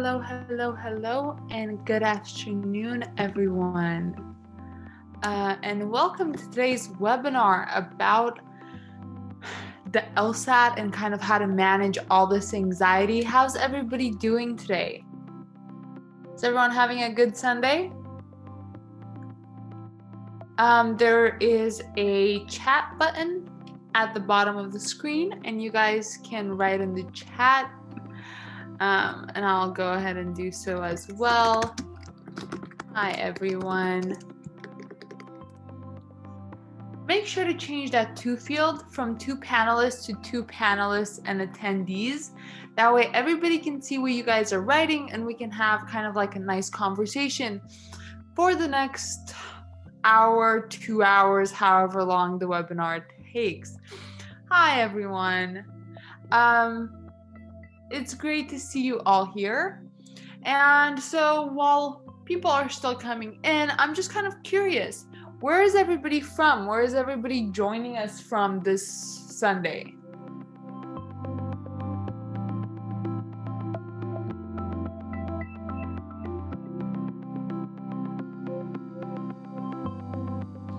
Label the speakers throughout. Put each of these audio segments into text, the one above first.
Speaker 1: Hello, and good afternoon, everyone. And welcome to today's webinar about the LSAT and kind of how to manage all this anxiety. How's everybody doing today? Is everyone having a good Sunday? There is a chat button at the bottom of the screen, and you guys can write in the chat. And I'll go ahead and do so as well. Hi, everyone. Make sure to change that to field from 2 panelists to 2 panelists and attendees. That way everybody can see what you guys are writing and we can have kind of like a nice conversation for the next hour, 2 hours, however long the webinar takes. Hi, everyone. It's great to see you all here. And so while people are still coming in, I'm just kind of curious, where is everybody from? Where is everybody joining us from this Sunday?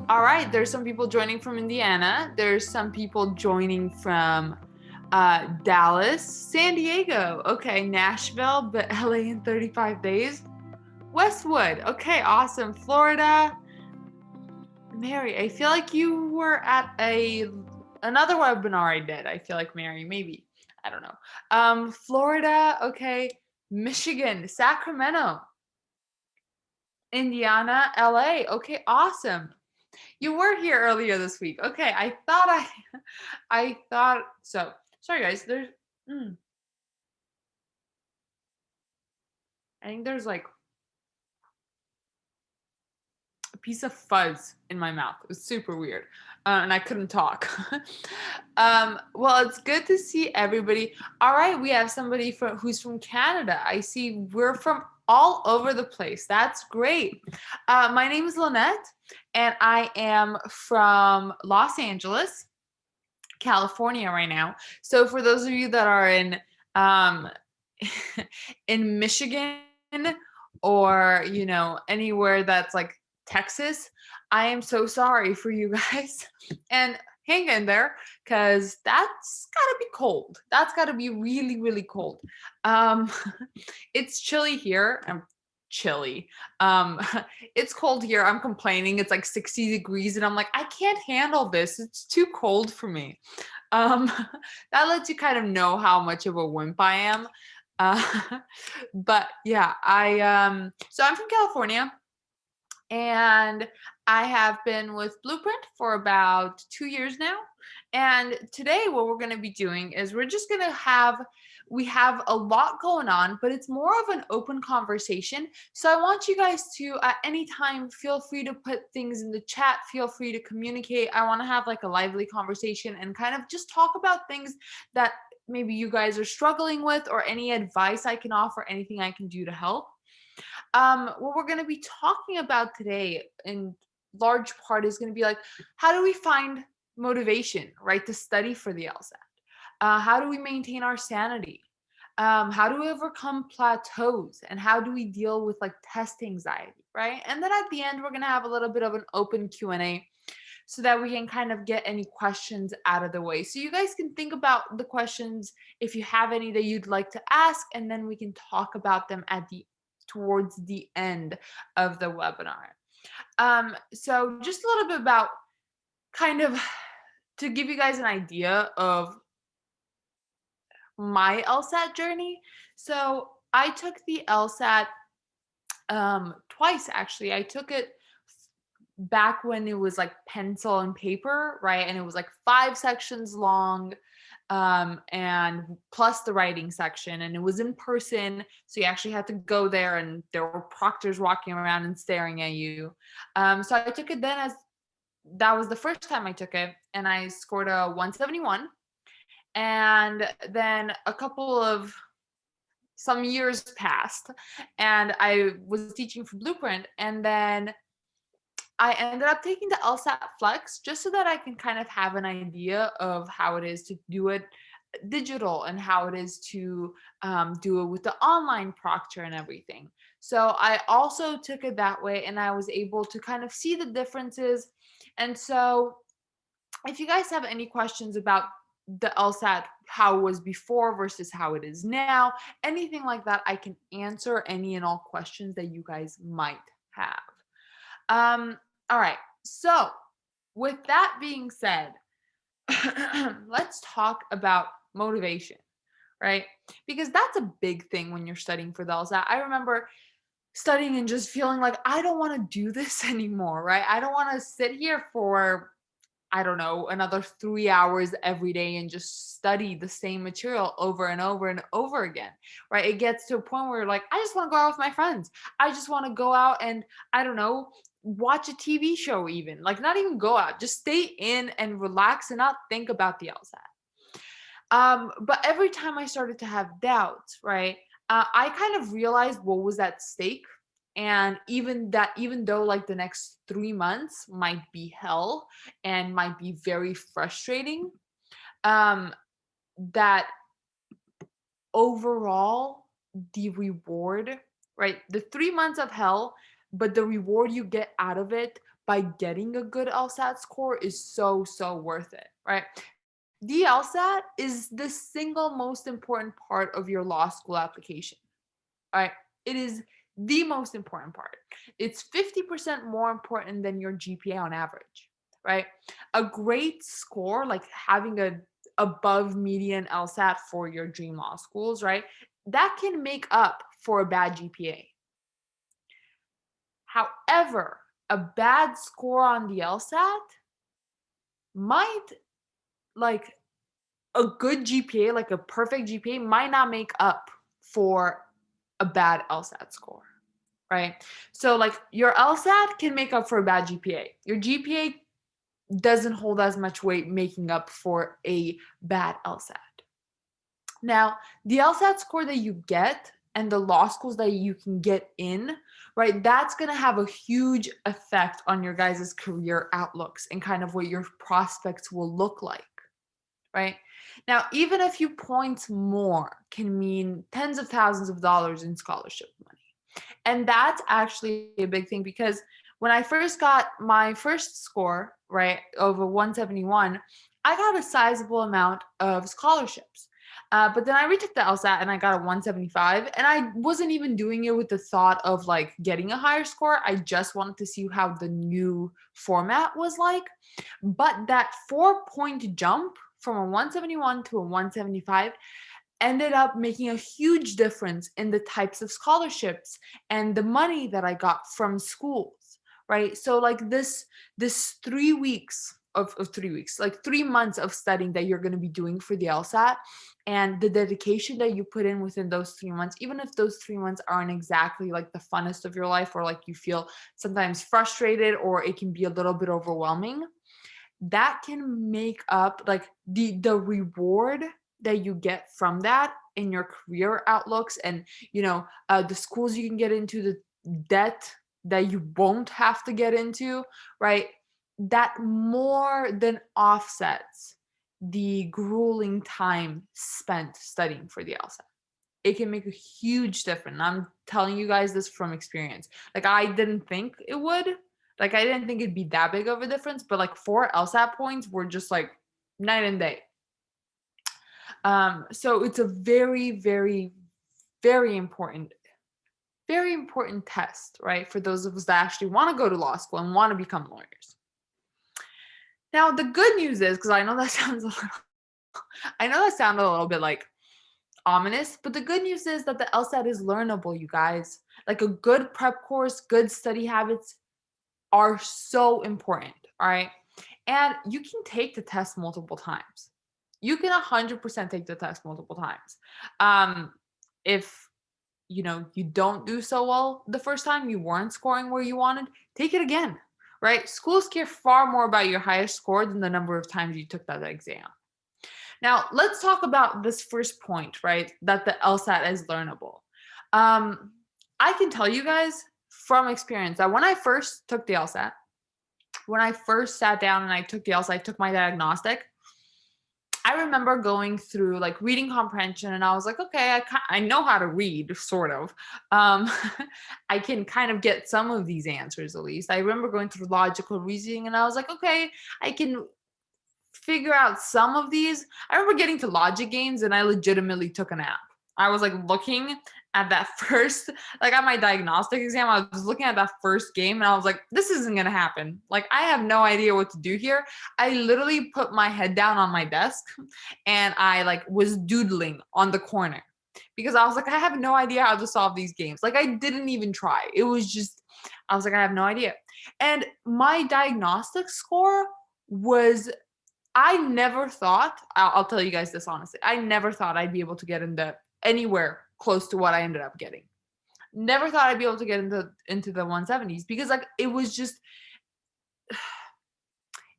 Speaker 1: All right, there's some people joining from Indiana. There's some people joining from Dallas, San Diego, okay, Nashville, but LA in 35 days. Westwood, okay, awesome. Florida. Mary, I feel like you were at another webinar I did. I feel like Mary, maybe. I don't know. Florida, okay. Michigan, Sacramento, Indiana, LA. Okay, awesome. You were here earlier this week. Okay, I thought so. Sorry guys, I think there's like a piece of fuzz in my mouth. It was super weird. And I couldn't talk. Well, it's good to see everybody. All right, we have somebody who's from Canada. I see we're from all over the place. That's great. My name is Linette, and I am from Los Angeles, California right now. So for those of you that are in in Michigan or, you know, anywhere that's like Texas, I am so sorry for you guys. And hang in there, because that's gotta be cold. That's gotta be really, really cold. It's chilly here. Chilly. It's cold here. I'm complaining. It's like 60 degrees, and I'm like, I can't handle this. It's too cold for me. That lets you kind of know how much of a wimp I am. But yeah, so I'm from California, and I have been with Blueprint for about 2 years now. And today what we're going to be doing is we're just going to we have a lot going on, but it's more of an open conversation. So I want you guys to, at any time, feel free to put things in the chat, feel free to communicate. I want to have like a lively conversation and kind of just talk about things that maybe you guys are struggling with, or any advice I can offer, anything I can do to help. What we're going to be talking about today in large part is going to be like, how do we find motivation, right, to study for the LSAT? How do we maintain our sanity? How do we overcome plateaus? And how do we deal with like test anxiety, right? And then at the end, we're going to have a little bit of an open Q&A so that we can kind of get any questions out of the way. So you guys can think about the questions if you have any that you'd like to ask, and then we can talk about them towards the end of the webinar. So just a little bit about kind of to give you guys an idea of my LSAT journey. So I took the LSAT twice, actually. I took it back when it was like pencil and paper, right? And it was like 5 sections long, and plus the writing section, and it was in person, so you actually had to go there, and there were proctors walking around and staring at you. So I took it then, as that was the first time I took it, and I scored a 171. And then some years passed, and I was teaching for Blueprint, and then I ended up taking the LSAT-Flex just so that I can kind of have an idea of how it is to do it digital and how it is to do it with the online proctor and everything. So I also took it that way, and I was able to kind of see the differences. And so if you guys have any questions about the LSAT, how it was before versus how it is now, anything like that, I can answer any and all questions that you guys might have. All right. So with that being said, let's talk about motivation, right? Because that's a big thing when you're studying for the LSAT. I remember studying and just feeling like I don't want to do this anymore, right? I don't want to sit here for, I don't know, another 3 hours every day and just study the same material over and over and over again, right? It gets to a point where you're like, I just want to go out with my friends. I just want to go out and, I don't know, watch a TV show, even like not even go out, just stay in and relax and not think about the LSAT. But every time I started to have doubts, right, I kind of realized what was at stake. And even though like the next 3 months might be hell and might be very frustrating, um, that overall the reward, right? The 3 months of hell, but the reward you get out of it by getting a good LSAT score is so, so worth it, right? The LSAT is the single most important part of your law school application, right? It is the most important part. It's 50% more important than your GPA on average, right? A great score, like having a above median LSAT for your dream law schools, right? That can make up for a bad GPA. However, a bad score on the LSAT might, like, a good GPA, like a perfect GPA, might not make up for a bad LSAT score, right? So like your LSAT can make up for a bad GPA. Your GPA doesn't hold as much weight making up for a bad LSAT. Now, the LSAT score that you get and the law schools that you can get in, right, that's going to have a huge effect on your guys' career outlooks and kind of what your prospects will look like, right? Now, even a few points more can mean tens of thousands of dollars in scholarship money. And that's actually a big thing, because when I first got my first score, right, over 171, I got a sizable amount of scholarships. But then I retook the LSAT and I got a 175, and I wasn't even doing it with the thought of like getting a higher score. I just wanted to see how the new format was like. But that 4-point jump from a 171 to a 175 ended up making a huge difference in the types of scholarships and the money that I got from schools, right? So like this 3 weeks of 3 weeks, like 3 months of studying that you're going to be doing for the LSAT, and the dedication that you put in within those 3 months, even if those 3 months aren't exactly like the funnest of your life, or like you feel sometimes frustrated or it can be a little bit overwhelming, that can make up like the reward that you get from that in your career outlooks, and the schools you can get into, the debt that you won't have to get into, right? That more than offsets the grueling time spent studying for the LSAT. It can make a huge difference. I'm telling you guys this from experience. Like I didn't think it would. Like I didn't think it'd be that big of a difference, but like 4 LSAT points were just like night and day. So it's a very, very, very important test, right? For those of us that actually want to go to law school and want to become lawyers. Now, the good news is, because I know that sounded a little bit like ominous, but the good news is that the LSAT is learnable, you guys. Like a good prep course, good study habits are so important, all right? And you can take the test multiple times. You can 100% take the test multiple times. If you don't do so well the first time, you weren't scoring where you wanted, take it again, right? Schools care far more about your highest score than the number of times you took that exam. Now, let's talk about this first point, right? That the LSAT is learnable. I can tell you guys from experience that when I first took the LSAT, when I first sat down and I took the LSAT, I took my diagnostic, I remember going through like reading comprehension, and I was like, okay, I know how to read, sort of. Um, I can kind of get some of these answers at least. I remember going through logical reasoning, and I was like, okay, I can figure out some of these. I remember getting to logic games, and I legitimately took a nap. I was like looking at that first, like at my diagnostic exam, I was looking at that first game, and I was like, this isn't gonna happen. Like, I have no idea what to do here. I literally put my head down on my desk, and I like was doodling on the corner because I was like, I have no idea how to solve these games. Like, I didn't even try. It was just, I was like, I have no idea. And my diagnostic score was, I never thought, I'll tell you guys this honestly, I never thought I'd be able to get into anywhere close to what I ended up getting. Never thought I'd be able to get into the 170s because like it was just,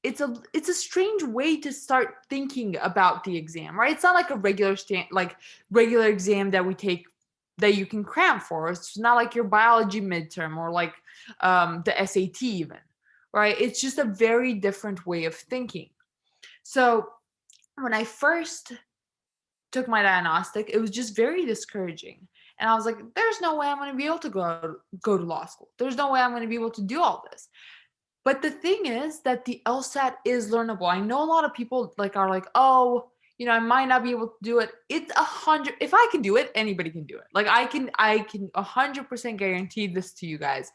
Speaker 1: it's a strange way to start thinking about the exam, right? It's not like a regular exam that we take that you can cram for. It's not like your biology midterm or like the SAT even, right? It's just a very different way of thinking. So when I first took my diagnostic, it was just very discouraging. And I was like, there's no way I'm going to be able to go to law school. There's no way I'm going to be able to do all this. But the thing is that the LSAT is learnable. I know a lot of people like are like, oh, you know, I might not be able to do it. It's 100. If I can do it, anybody can do it. Like I can 100% guarantee this to you guys.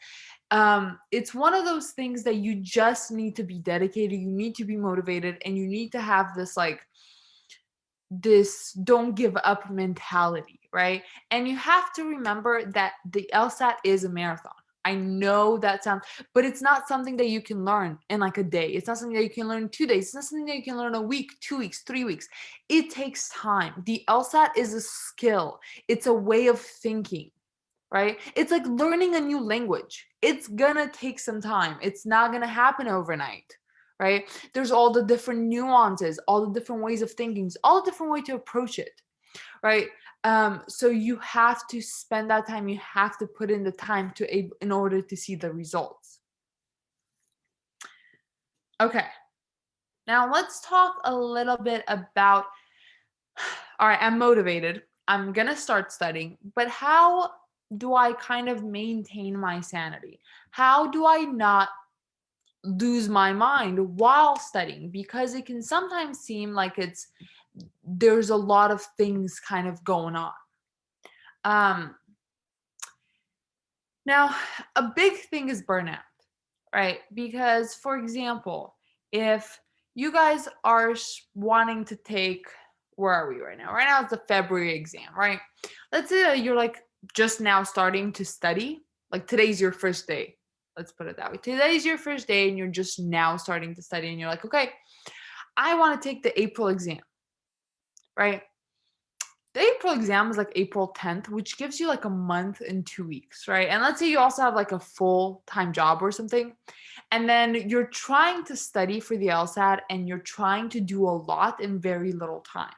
Speaker 1: It's one of those things that you just need to be dedicated. You need to be motivated, and you need to have this don't give up mentality, right? And you have to remember that the LSAT is a marathon. I know that sounds, but it's not something that you can learn in like a day. It's not something that you can learn in 2 days. It's not something that you can learn a week, 2 weeks, 3 weeks. It takes time. The LSAT is a skill. It's a way of thinking, right? It's like learning a new language. It's gonna take some time. It's not gonna happen overnight, right? There's all the different nuances, all the different ways of thinking, all the different way to approach it, right? So you have to spend that time. You have to put in the time in order to see the results. Okay, now let's talk a little bit about, all right, I'm motivated. I'm gonna start studying, but how do I kind of maintain my sanity? How do I not lose my mind while studying? Because it can sometimes seem like there's a lot of things kind of going on. Now, a big thing is burnout, right? Because, for example, if you guys are wanting to take, where are we right now? Right now it's the February exam, right? Let's say that you're like just now starting to study, like today's your first day. Let's put it that way. Today's your first day and you're just now starting to study, and you're like, okay, I want to take the April exam, right? The April exam is like April 10th, which gives you like a month and 2 weeks, right? And let's say you also have like a full-time job or something, and then you're trying to study for the LSAT and you're trying to do a lot in very little time.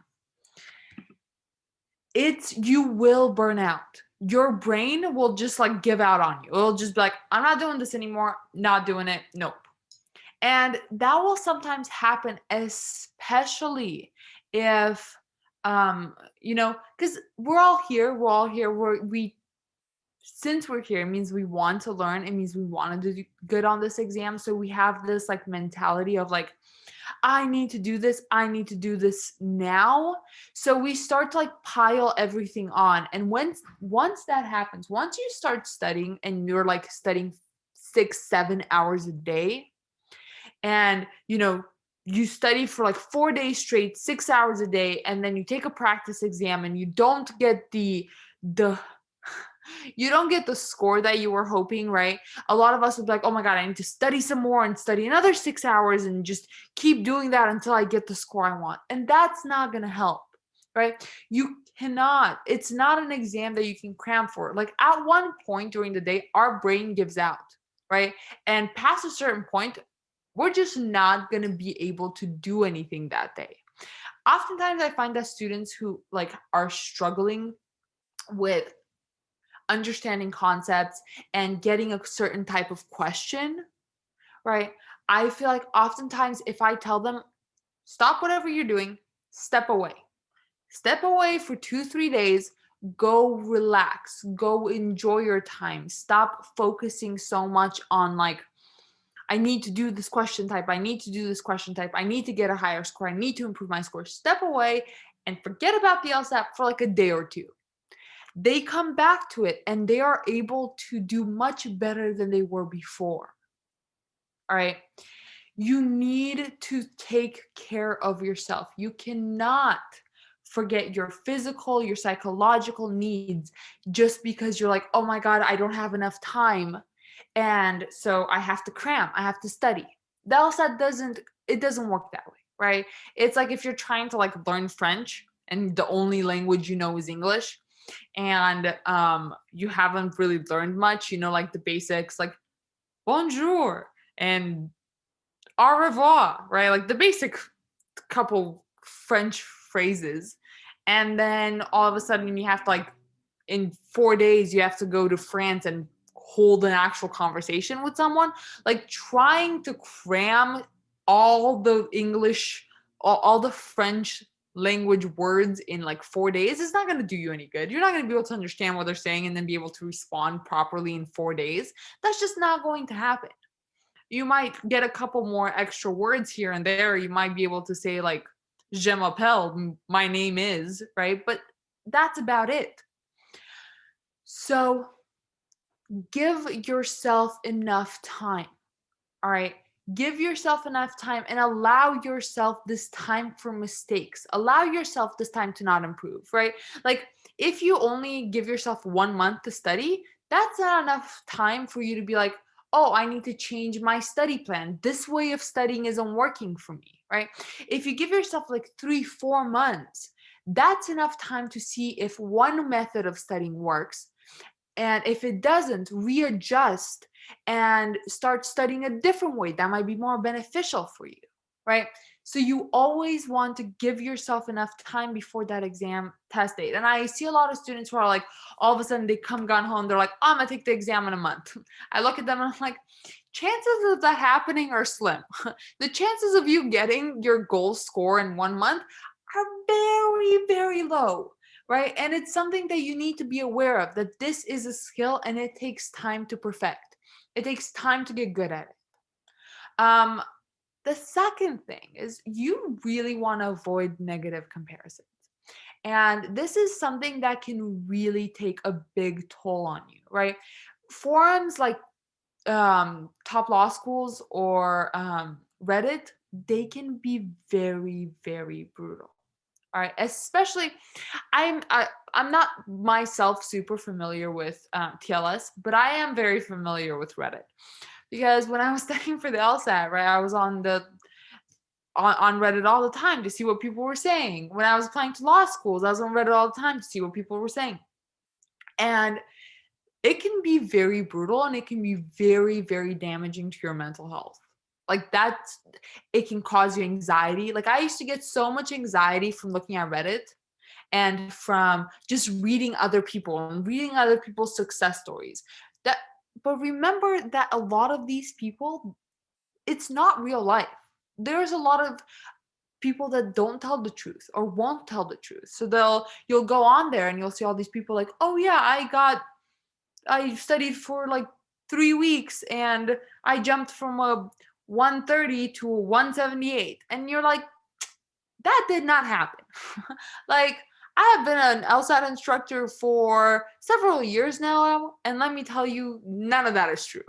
Speaker 1: You will burn out. Your brain will just like give out on you. It'll just be like, I'm not doing this anymore, not doing it, nope. And that will sometimes happen, especially if because we're all here, since we're here, it means we want to learn. It means we want to do good on this exam. So we have this like mentality of like, I need to do this. I need to do this now. So we start to like pile everything on. And once that happens, once you start studying and you're like studying 6-7 hours a day, and you study for like 4 days straight, 6 hours a day, and then you take a practice exam and you don't get the you don't get the score that you were hoping, right? A lot of us would be like, oh my God, I need to study some more and study another 6 hours and just keep doing that until I get the score I want. And that's not going to help, right? You cannot, it's not an exam that you can cram for. Like at one point during the day, our brain gives out, right? And past a certain point, we're just not going to be able to do anything that day. Oftentimes I find that students who like are struggling with understanding concepts and getting a certain type of question, right? I feel like oftentimes if I tell them, stop whatever you're doing, step away. Step away for 2-3 days. Go relax. Go enjoy your time. Stop focusing so much on like, I need to do this question type. I need to do this question type. I need to get a higher score. I need to improve my score. Step away and forget about the LSAT for like a day or two. They come back to it and they are able to do much better than they were before. All right. You need to take care of yourself. You cannot forget your physical, your psychological needs just because you're like, oh my God, I don't have enough time. And so I have to cram, I have to study. The LSAT doesn't work that way, right? It's like if you're trying to like learn French and the only language you know is English, and you haven't really learned much, you know, like the basics, like bonjour and au revoir, right? Like the basic couple French phrases. And then all of a sudden you have to like, in 4 days, you have to go to France and hold an actual conversation with someone. Like trying to cram all the English, all the French language words in like 4 days is not going to do you any good. You're not going to be able to understand what they're saying and then be able to respond properly in 4 days. That's just not going to happen. You might get a couple more extra words here and there. You might be able to say like, je m'appelle, my name is, right? But that's about it. So give yourself enough time. All right. Give yourself enough time and allow yourself this time for mistakes. Allow yourself this time to not improve, right? Like if you only give yourself 1 month to study, that's not enough time for you to be like, oh, I need to change my study plan. This way of studying isn't working for me, right? If you give yourself like 3-4 months, that's enough time to see if one method of studying works. And if it doesn't, readjust and start studying a different way that might be more beneficial for you, right? So you always want to give yourself enough time before that exam test date. And I see a lot of students who are like, all of a sudden they come gone home, they're like, oh, I'm gonna take the exam in a month. I look at them and I'm like, chances of that happening are slim. The chances of you getting your goal score in 1 month are very, very low. Right. And it's something that you need to be aware of, that this is a skill and it takes time to perfect. It takes time to get good at it. The second thing is you really want to avoid negative comparisons. And this is something that can really take a big toll on you, right? Forums like top law schools or Reddit, they can be very, very brutal. All right, especially I'm not myself super familiar with TLS, but I am very familiar with Reddit because when I was studying for the LSAT, right, I was on Reddit all the time to see what people were saying. When I was applying to law schools, I was on Reddit all the time to see what people were saying, and it can be very brutal and it can be very, very damaging to your mental health. Like it can cause you anxiety. Like I used to get so much anxiety from looking at Reddit and from just reading other people and reading other people's success stories. But remember that a lot of these people, it's not real life. There's a lot of people that don't tell the truth or won't tell the truth. So you'll go on there and you'll see all these people like, oh yeah, I studied for like 3 weeks and I jumped from a 130 to a 178. And you're like, that did not happen. Like, I have been an LSAT instructor for several years now, and let me tell you, none of that is true.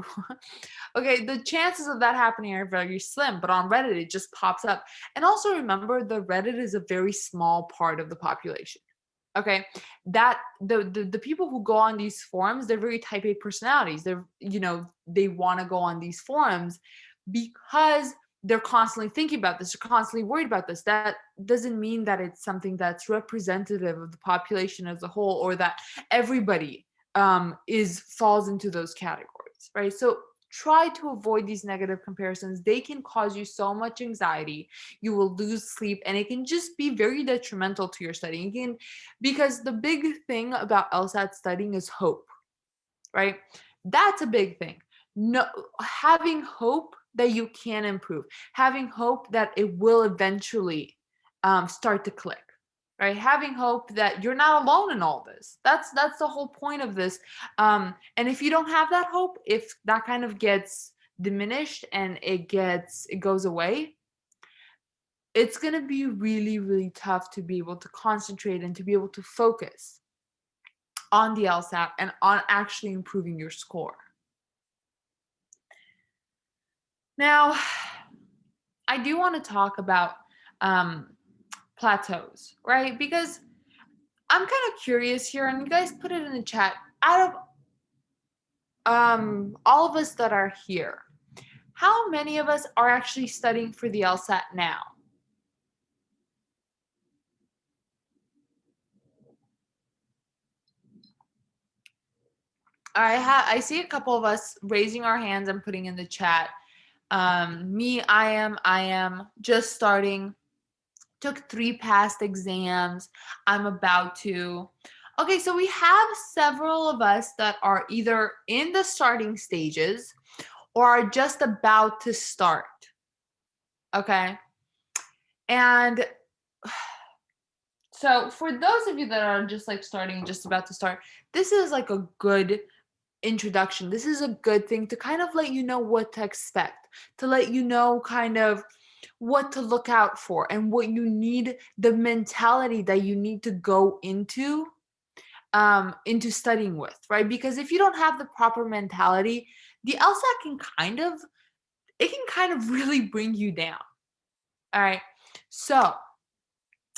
Speaker 1: Okay, the chances of that happening are very slim, but on Reddit, it just pops up. And also remember, the Reddit is a very small part of the population. Okay, that the people who go on these forums, they're very type A personalities. They want to go on these forums because they're constantly thinking about this, they're constantly worried about this. That doesn't mean that it's something that's representative of the population as a whole, or that everybody falls into those categories, right? So try to avoid these negative comparisons. They can cause you so much anxiety. You will lose sleep, and it can just be very detrimental to your studying. Because the big thing about LSAT studying is hope, right? That's a big thing. No, having hope that you can improve, having hope that it will eventually start to click. Right, having hope that you're not alone in all this. That's the whole point of this. And if you don't have that hope, if that kind of gets diminished and it goes away, it's gonna be really, really tough to be able to concentrate and to be able to focus on the LSAT and on actually improving your score. Now, I do want to talk about plateaus, right? Because I'm kind of curious here, and you guys put it in the chat. Out of all of us that are here, how many of us are actually studying for the LSAT now? I see a couple of us raising our hands and putting in the chat. Me, I am just starting. Took 3 past exams. I'm about to. Okay, so we have several of us that are either in the starting stages or are just about to start. Okay. And so for those of you that are just like starting, just about to start, this is like a good introduction. This is a good thing to kind of let you know what to expect, to let you know kind of what to look out for and what you need, the mentality that you need to go into studying with, right? Because if you don't have the proper mentality, the LSAT can kind of really bring you down. All right. So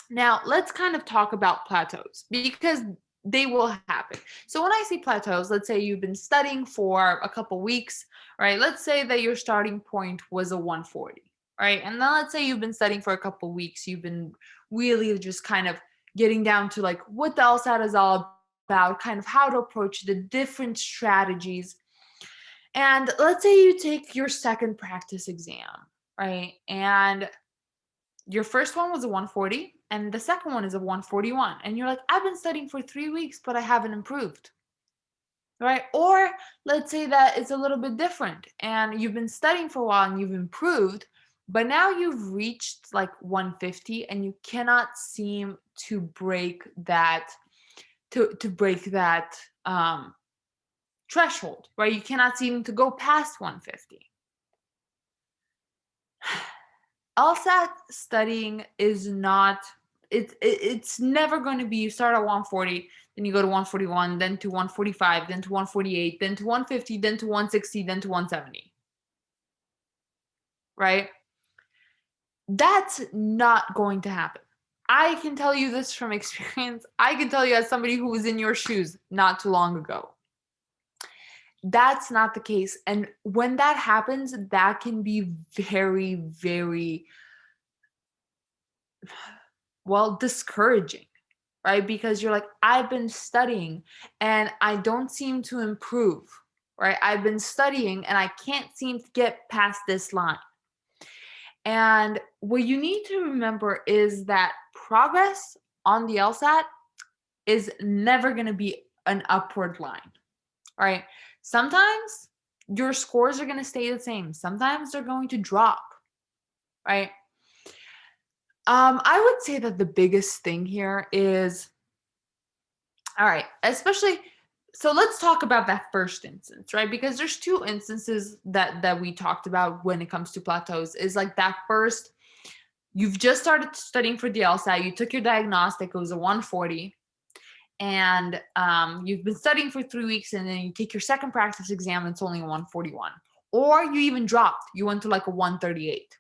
Speaker 1: now let's kind of talk about plateaus because they will happen. So when I say plateaus, let's say you've been studying for a couple weeks, right? Let's say that your starting point was a 140, right? And then let's say you've been studying for a couple weeks, you've been really just kind of getting down to like what the LSAT is all about, kind of how to approach the different strategies. And let's say you take your second practice exam, right? And your first one was a 140 and the second one is a 141. And you're like, I've been studying for 3 weeks, but I haven't improved. Right? Or let's say that it's a little bit different and you've been studying for a while and you've improved, but now you've reached like 150 and you cannot seem to break that threshold, right? You cannot seem to go past 150. LSAT studying is not, it's never going to be you start at 140, then you go to 141, then to 145, then to 148, then to 150, then to 160, then to 170. Right? That's not going to happen. I can tell you this from experience. I can tell you as somebody who was in your shoes not too long ago. That's not the case. And when that happens, that can be very, very, well, discouraging, right? Because you're like, I've been studying and I don't seem to improve, right? I've been studying and I can't seem to get past this line. And what you need to remember is that progress on the LSAT is never going to be an upward line, right? Sometimes your scores are going to stay the same. Sometimes they're going to drop, right? I would say that the biggest thing here is, all right, especially, so let's talk about that first instance, right? Because there's 2 instances that we talked about when it comes to plateaus. Is like that first, you've just started studying for the LSAT, you took your diagnostic, it was a 140, and you've been studying for 3 weeks, and then you take your second practice exam, it's only a 141. Or you even dropped, you went to like a 138.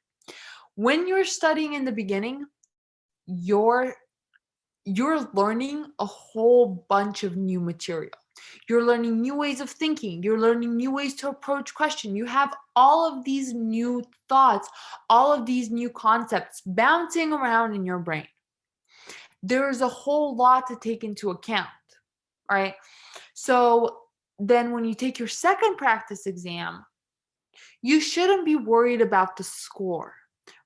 Speaker 1: When you're studying in the beginning, you're learning a whole bunch of new material. You're learning new ways of thinking. You're learning new ways to approach question. You have all of these new thoughts, all of these new concepts bouncing around in your brain. There's a whole lot to take into account, right? So then when you take your second practice exam, you shouldn't be worried about the score,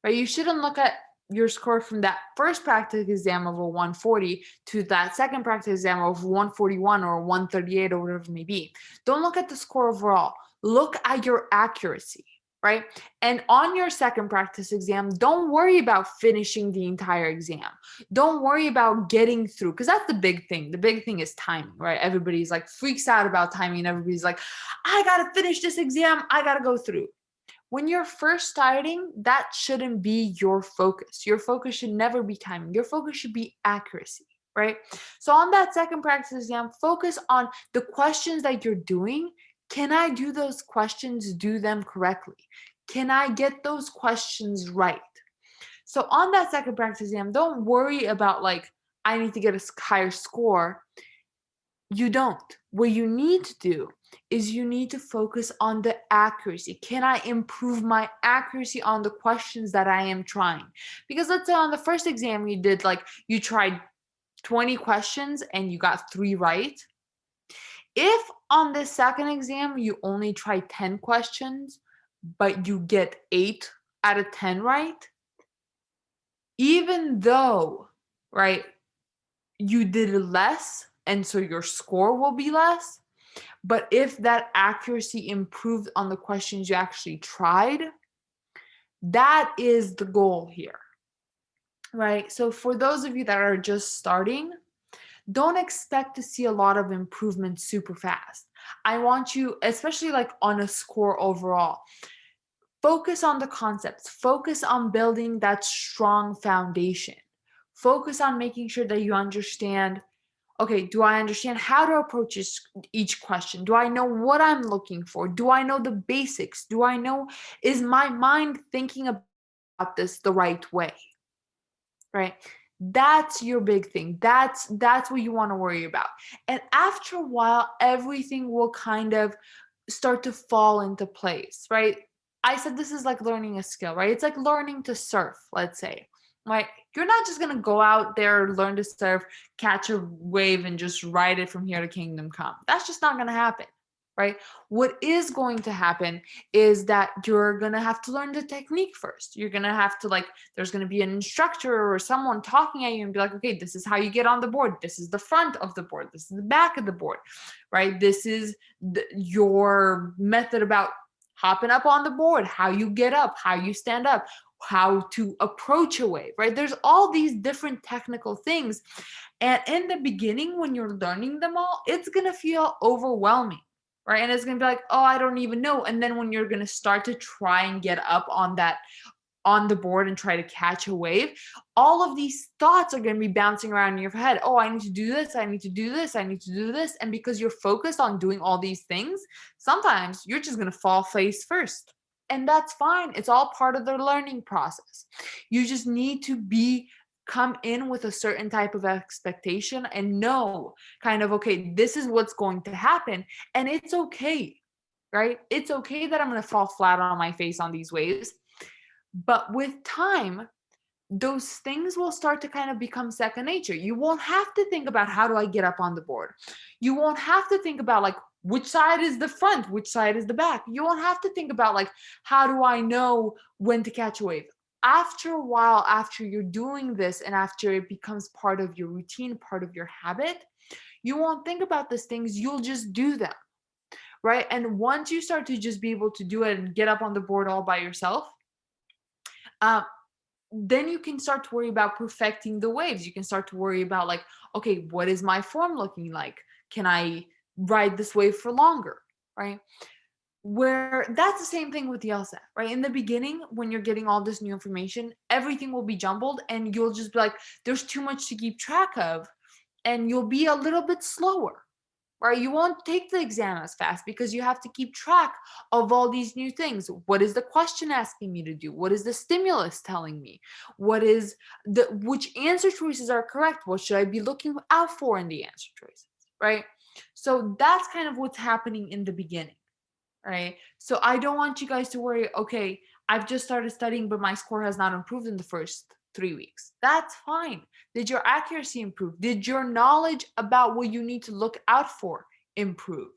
Speaker 1: right? You shouldn't look at your score from that first practice exam of a 140 to that second practice exam of 141 or 138 or whatever it may be. Don't look at the score overall. Look at your accuracy, right? And on your second practice exam, don't worry about finishing the entire exam. Don't worry about getting through, because that's the big thing. The big thing is timing, right? Everybody's like freaks out about timing, and everybody's like, I gotta finish this exam, I gotta go through. When you're first starting, that shouldn't be your focus. Your focus should never be timing. Your focus should be accuracy, right? So on that second practice exam, focus on the questions that you're doing. Can I do those questions, do them correctly? Can I get those questions right? So on that second practice exam, don't worry about like, I need to get a higher score. You don't. What you need to do is you need to focus on the accuracy. Can I improve my accuracy on the questions that I am trying? Because let's say on the first exam you did like, you tried 20 questions and you got 3 right. If on the second exam you only try 10 questions, but you get 8 out of 10 right, even though, right, you did less, and so your score will be less, but if that accuracy improved on the questions you actually tried, that is the goal here, right? So for those of you that are just starting, don't expect to see a lot of improvement super fast. I want you, especially like on a score overall, focus on the concepts, focus on building that strong foundation, focus on making sure that you understand, okay, do I understand how to approach each question? Do I know what I'm looking for? Do I know the basics? Do I know, is my mind thinking about this the right way? Right? That's your big thing. That's what you want to worry about. And after a while, everything will kind of start to fall into place, right? I said this is like learning a skill, right? It's like learning to surf, let's say, right? You're not just going to go out there, learn to surf, catch a wave, and just ride it from here to kingdom come. That's just not going to happen, right? What is going to happen is that you're going to have to learn the technique first. You're going to have to, like, there's going to be an instructor or someone talking at you and be like, okay, this is how you get on the board. This is the front of the board. This is the back of the board, right? This is your method about hopping up on the board, how you get up, how you stand up, how to approach a wave, right? There's all these different technical things. And in the beginning, when you're learning them all, it's going to feel overwhelming, right? And it's going to be like, oh, I don't even know. And then when you're going to start to try and get up on the board and try to catch a wave, all of these thoughts are going to be bouncing around in your head. Oh, I need to do this. I need to do this. I need to do this. And because you're focused on doing all these things, sometimes you're just going to fall face first. And that's fine. It's all part of the learning process. You just need to come in with a certain type of expectation and know kind of, okay, this is what's going to happen. And it's okay, right? It's okay that I'm going to fall flat on my face on these waves. But with time, those things will start to kind of become second nature. You won't have to think about how do I get up on the board. You won't have to think about like which side is the front, which side is the back. You won't have to think about like how do I know when to catch a wave. After a while, after you're doing this and after it becomes part of your routine, part of your habit, you won't think about these things. You'll just do them, right? And once you start to just be able to do it and get up on the board all by yourself, then you can start to worry about perfecting the waves. You can start to worry about like, okay, what is my form looking like? Can I ride this wave for longer, right? Where that's the same thing with the LSAT, right? In the beginning, when you're getting all this new information, everything will be jumbled and you'll just be like, there's too much to keep track of, and you'll be a little bit slower, right? You won't take the exam as fast because you have to keep track of all these new things. What is the question asking me to do? What is the stimulus telling me? Which answer choices are correct? What should I be looking out for in the answer choices, right? So that's kind of what's happening in the beginning, right? So I don't want you guys to worry, okay, I've just started studying, but my score has not improved in the first 3 weeks. That's fine. Did your accuracy improve? Did your knowledge about what you need to look out for improve?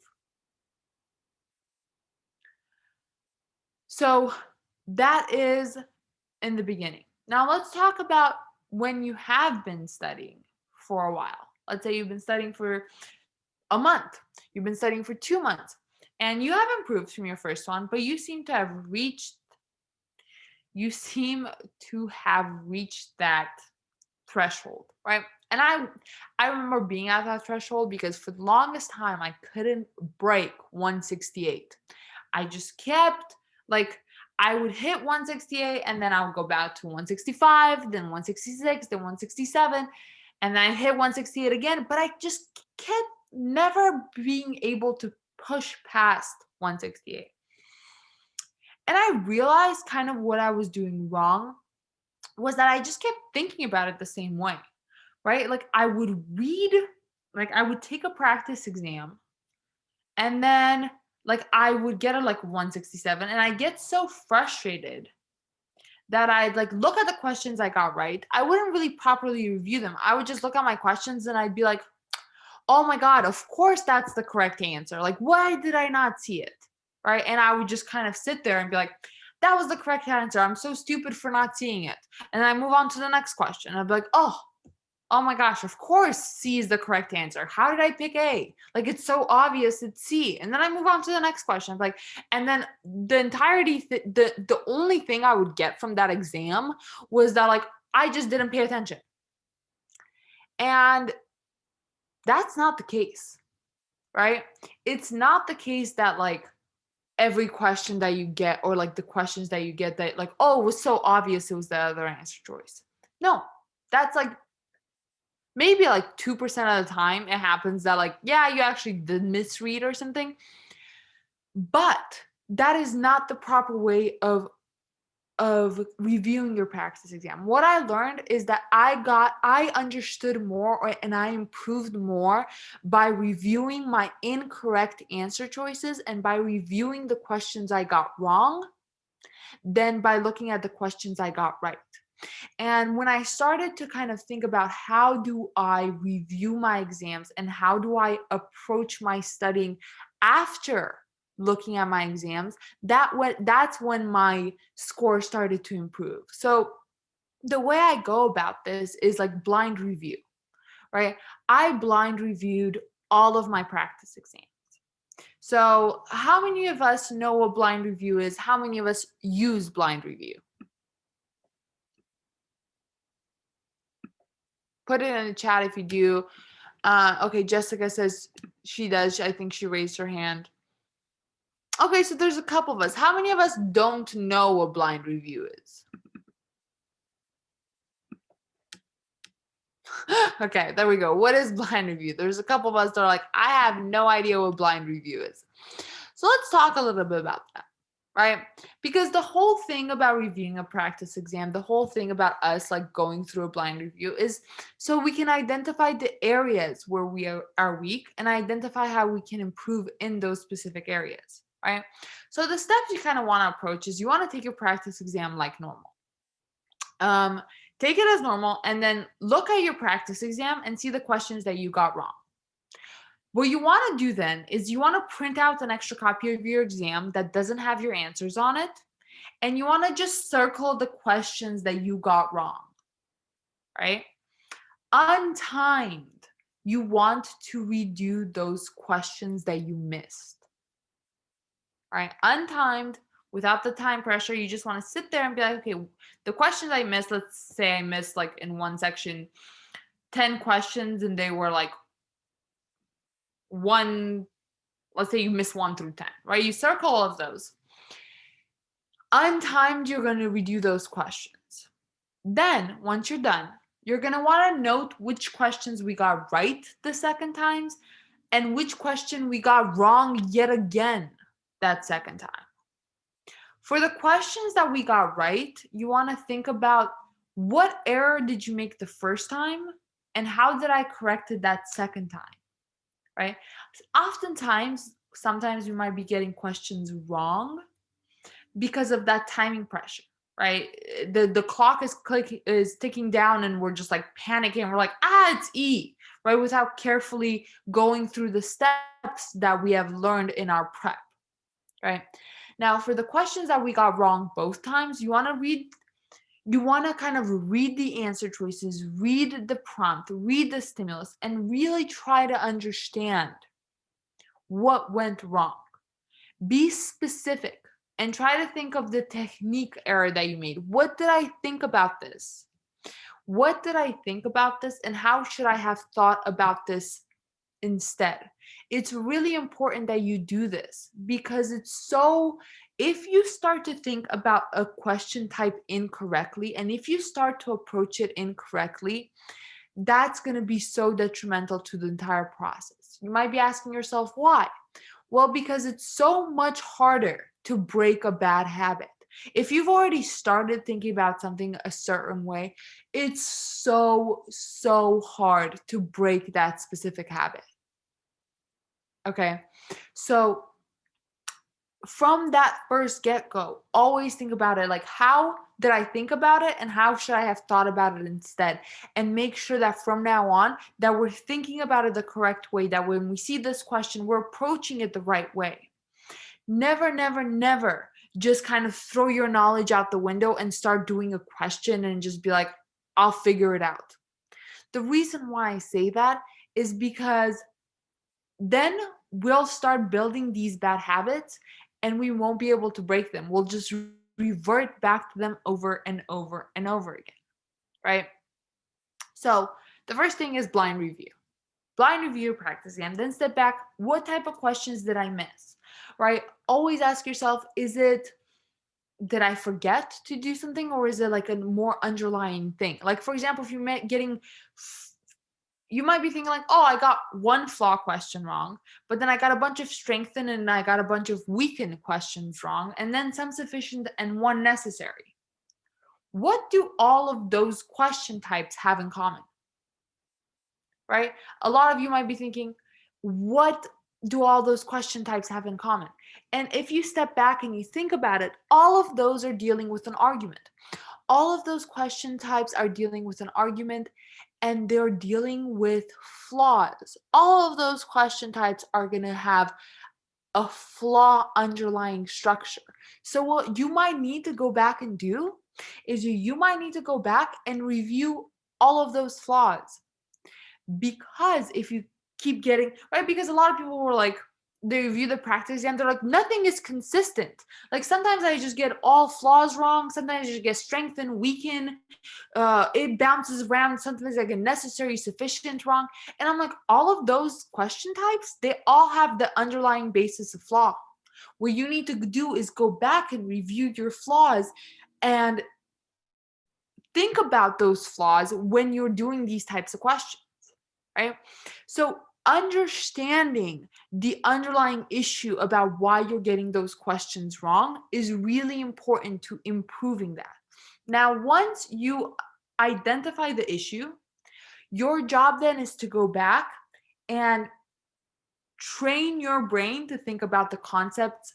Speaker 1: So that is in the beginning. Now let's talk about when you have been studying for a while. Let's say you've been studying for a month, you've been studying for 2 months, And you have improved from your first one, but you seem to have reached that threshold, right? And I remember being at that threshold because for the longest time I couldn't break 168. I just kept like I would hit 168 and then I would go back to 165, then 166, then 167, and then I hit 168 again, but I just kept never being able to push past 168. And I realized kind of what I was doing wrong was that I just kept thinking about it the same way, right? Like I would read, like I would take a practice exam and then like I would get a like 167 and I get so frustrated that I'd like look at the questions I got right. I wouldn't really properly review them. I would just look at my questions and I'd be like, oh my God, of course that's the correct answer. Like, why did I not see it? Right. And I would just kind of sit there and be like, that was the correct answer. I'm so stupid for not seeing it. And then I move on to the next question. I'd be like, oh my gosh, of course C is the correct answer. How did I pick A? Like, it's so obvious it's C. And then I move on to the next question. I'm like, and then the entirety, the only thing I would get from that exam was that like, I just didn't pay attention. And that's not the case, right? It's not the case that like every question that you get or like the questions that you get that like, oh, it was so obvious it was the other answer choice. No, that's like maybe like 2% of the time it happens that like, yeah, you actually did misread or something. But that is not the proper way of reviewing your practice exam. What I learned is that I understood more and I improved more by reviewing my incorrect answer choices and by reviewing the questions I got wrong than by looking at the questions I got right. And when I started to kind of think about how do I review my exams and how do I approach my studying after looking at my exams, that's when my score started to improve. So the way I go about this is like blind review, right? I blind reviewed all of my practice exams. So how many of us know what blind review is? How many of us use blind review? Put it in the chat if you do. Okay, Jessica says she does. I think she raised her hand. Okay, so there's a couple of us. How many of us don't know what blind review is? Okay, there we go. What is blind review? There's a couple of us that are like, I have no idea what blind review is. So let's talk a little bit about that, right? Because the whole thing about reviewing a practice exam, the whole thing about us like going through a blind review is so we can identify the areas where we are weak and identify how we can improve in those specific areas, right? So the steps you kind of want to approach is you want to take your practice exam like normal. Take it as normal and then look at your practice exam and see the questions that you got wrong. What you want to do then is you want to print out an extra copy of your exam that doesn't have your answers on it. And you want to just circle the questions that you got wrong, right? Untimed, you want to redo those questions that you missed, right? Untimed, without the time pressure, you just want to sit there and be like, okay, the questions I missed, let's say I missed like in one section 10 questions and they were like let's say you miss 1 through 10, right? You circle all of those. Untimed, you're going to redo those questions. Then once you're done, you're going to want to note which questions we got right the second times and which question we got wrong yet again that second time. For the questions that we got right, you want to think about what error did you make the first time and how did I correct it that second time, right? Oftentimes, sometimes we might be getting questions wrong because of that timing pressure, right? The clock is ticking down and we're just like panicking. We're like, it's E, right? Without carefully going through the steps that we have learned in our prep, right? Now, for the questions that we got wrong both times, you want to kind of read the answer choices, read the prompt, read the stimulus, and really try to understand what went wrong. Be specific and try to think of the technique error that you made. What did I think about this? What did I think about this, and how should I have thought about this instead? It's really important that you do this, because if you start to think about a question type incorrectly, and if you start to approach it incorrectly, that's going to be so detrimental to the entire process. You might be asking yourself, why? Well, because it's so much harder to break a bad habit. If you've already started thinking about something a certain way, it's so hard to break that specific habit. Okay, so from that first get-go, always think about it like, how did I think about it, and how should I have thought about it instead? And make sure that from now on that we're thinking about it the correct way, that when we see this question, we're approaching it the right way. Never, never, never just kind of throw your knowledge out the window and start doing a question and just be like, I'll figure it out. The reason why I say that is because then we'll start building these bad habits and we won't be able to break them. We'll just revert back to them over and over and over again, right? So the first thing is blind review. Blind review, practice again, then step back. What type of questions did I miss, right? Always ask yourself, did I forget to do something, or is it like a more underlying thing? Like, for example, if you're you might be thinking like, oh, I got one flaw question wrong, but then I got a bunch of strengthen and I got a bunch of weaken questions wrong, and then some sufficient and one necessary. What do all of those question types have in common? Right? A lot of you might be thinking, what do all those question types have in common? And if you step back and you think about it, all of those are dealing with an argument. All of those question types are dealing with an argument, and they're dealing with flaws. All of those question types are going to have a flaw underlying structure. So what you might need to go back and do is you might need to go back and review all of those flaws. Because if you keep getting, right, because a lot of people were like, they review the practice exam, they're like, nothing is consistent. Like, sometimes I just get all flaws wrong, sometimes I just get strengthen, weaken, it bounces around, sometimes I get necessary, sufficient wrong. And I'm like, all of those question types, they all have the underlying basis of flaw. What you need to do is go back and review your flaws and think about those flaws when you're doing these types of questions. Right? So understanding the underlying issue about why you're getting those questions wrong is really important to improving that. Now, once you identify the issue, your job then is to go back and train your brain to think about the concepts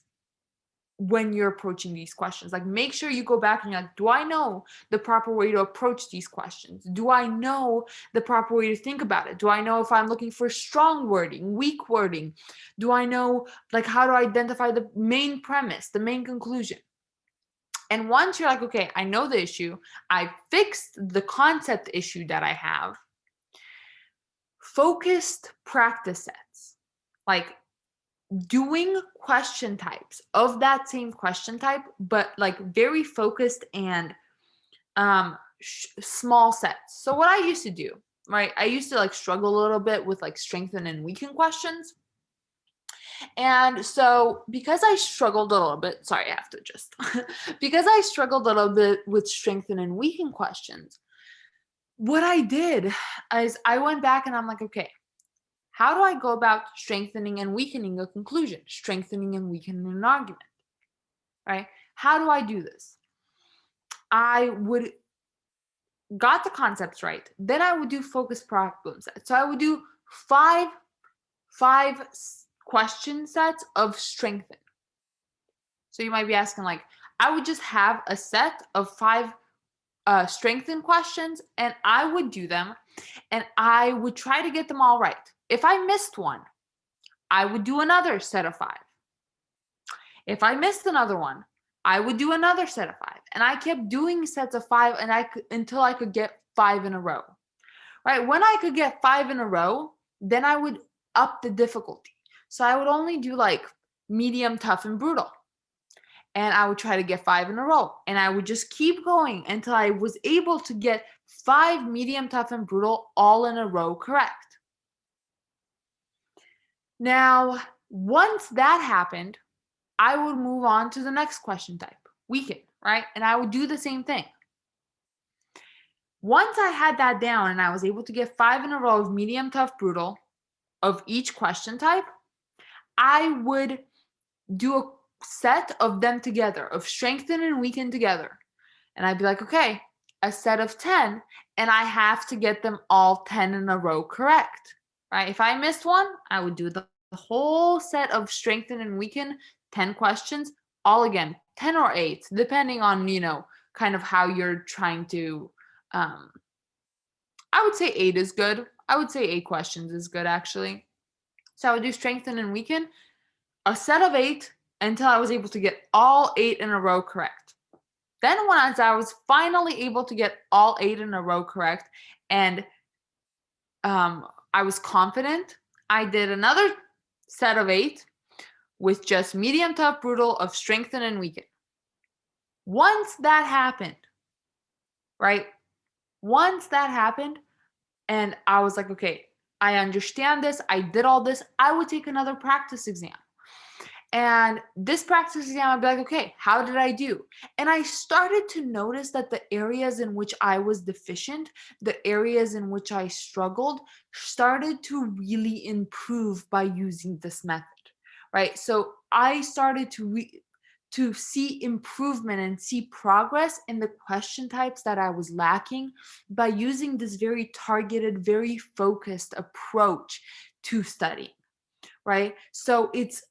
Speaker 1: when you're approaching these questions. Like, make sure you go back and you're like, do I know the proper way to approach these questions? Do I know the proper way to think about it? Do I know if I'm looking for strong wording, weak wording? Do I know like how to identify the main premise, the main conclusion? And once you're like, okay, I know the issue, I fixed the concept issue that I have, focused practice sets, like doing question types of that same question type, but like very focused and small sets. So what I used to do, right? I used to like struggle a little bit with like strengthen and weaken questions. And so because I struggled a little bit, sorry, I have to just, because I struggled a little bit with strengthen and weaken questions, what I did is I went back and I'm like, okay, how do I go about strengthening and weakening a conclusion, strengthening and weakening an argument, right? How do I do this? I would got the concepts right. Then I would do focus problem sets. So I would do five question sets of strengthen. So you might be asking like, I would just have a set of 5 strengthen questions, and I would do them, and I would try to get them all right. If I missed one, I would do another set of 5. If I missed another one, I would do another set of 5. And I kept doing sets of 5 until I could get 5 in a row. Right? When I could get 5 in a row, then I would up the difficulty. So I would only do like medium, tough, and brutal. And I would try to get 5 in a row. And I would just keep going until I was able to get 5 medium, tough, and brutal all in a row correct. Now, once that happened, I would move on to the next question type, weaken, right? And I would do the same thing. Once I had that down and I was able to get 5 in a row of medium, tough, brutal of each question type, I would do a set of them together, of strengthen and weaken together. And I'd be like, okay, a set of 10, and I have to get them all 10 in a row correct, right? If I missed one, I would do the whole set of strengthen and weaken, 10 questions, all again, 10 or 8, depending on, kind of how you're trying to, I would say 8 is good. I would say 8 questions is good, actually. So I would do strengthen and weaken, a set of 8, until I was able to get all 8 in a row correct. Then once I was finally able to get all 8 in a row correct, and I was confident, I did another set of 8 with just medium, tough, brutal of strengthen and weaken. Once that happened, right? Once that happened, and I was like, okay, I understand this. I did all this. I would take another practice exam. And this practice exam, I'd be like, okay, how did I do? And I started to notice that the areas in which I was deficient, the areas in which I struggled, started to really improve by using this method, right? So I started to see improvement and see progress in the question types that I was lacking by using this very targeted, very focused approach to studying, right? So it's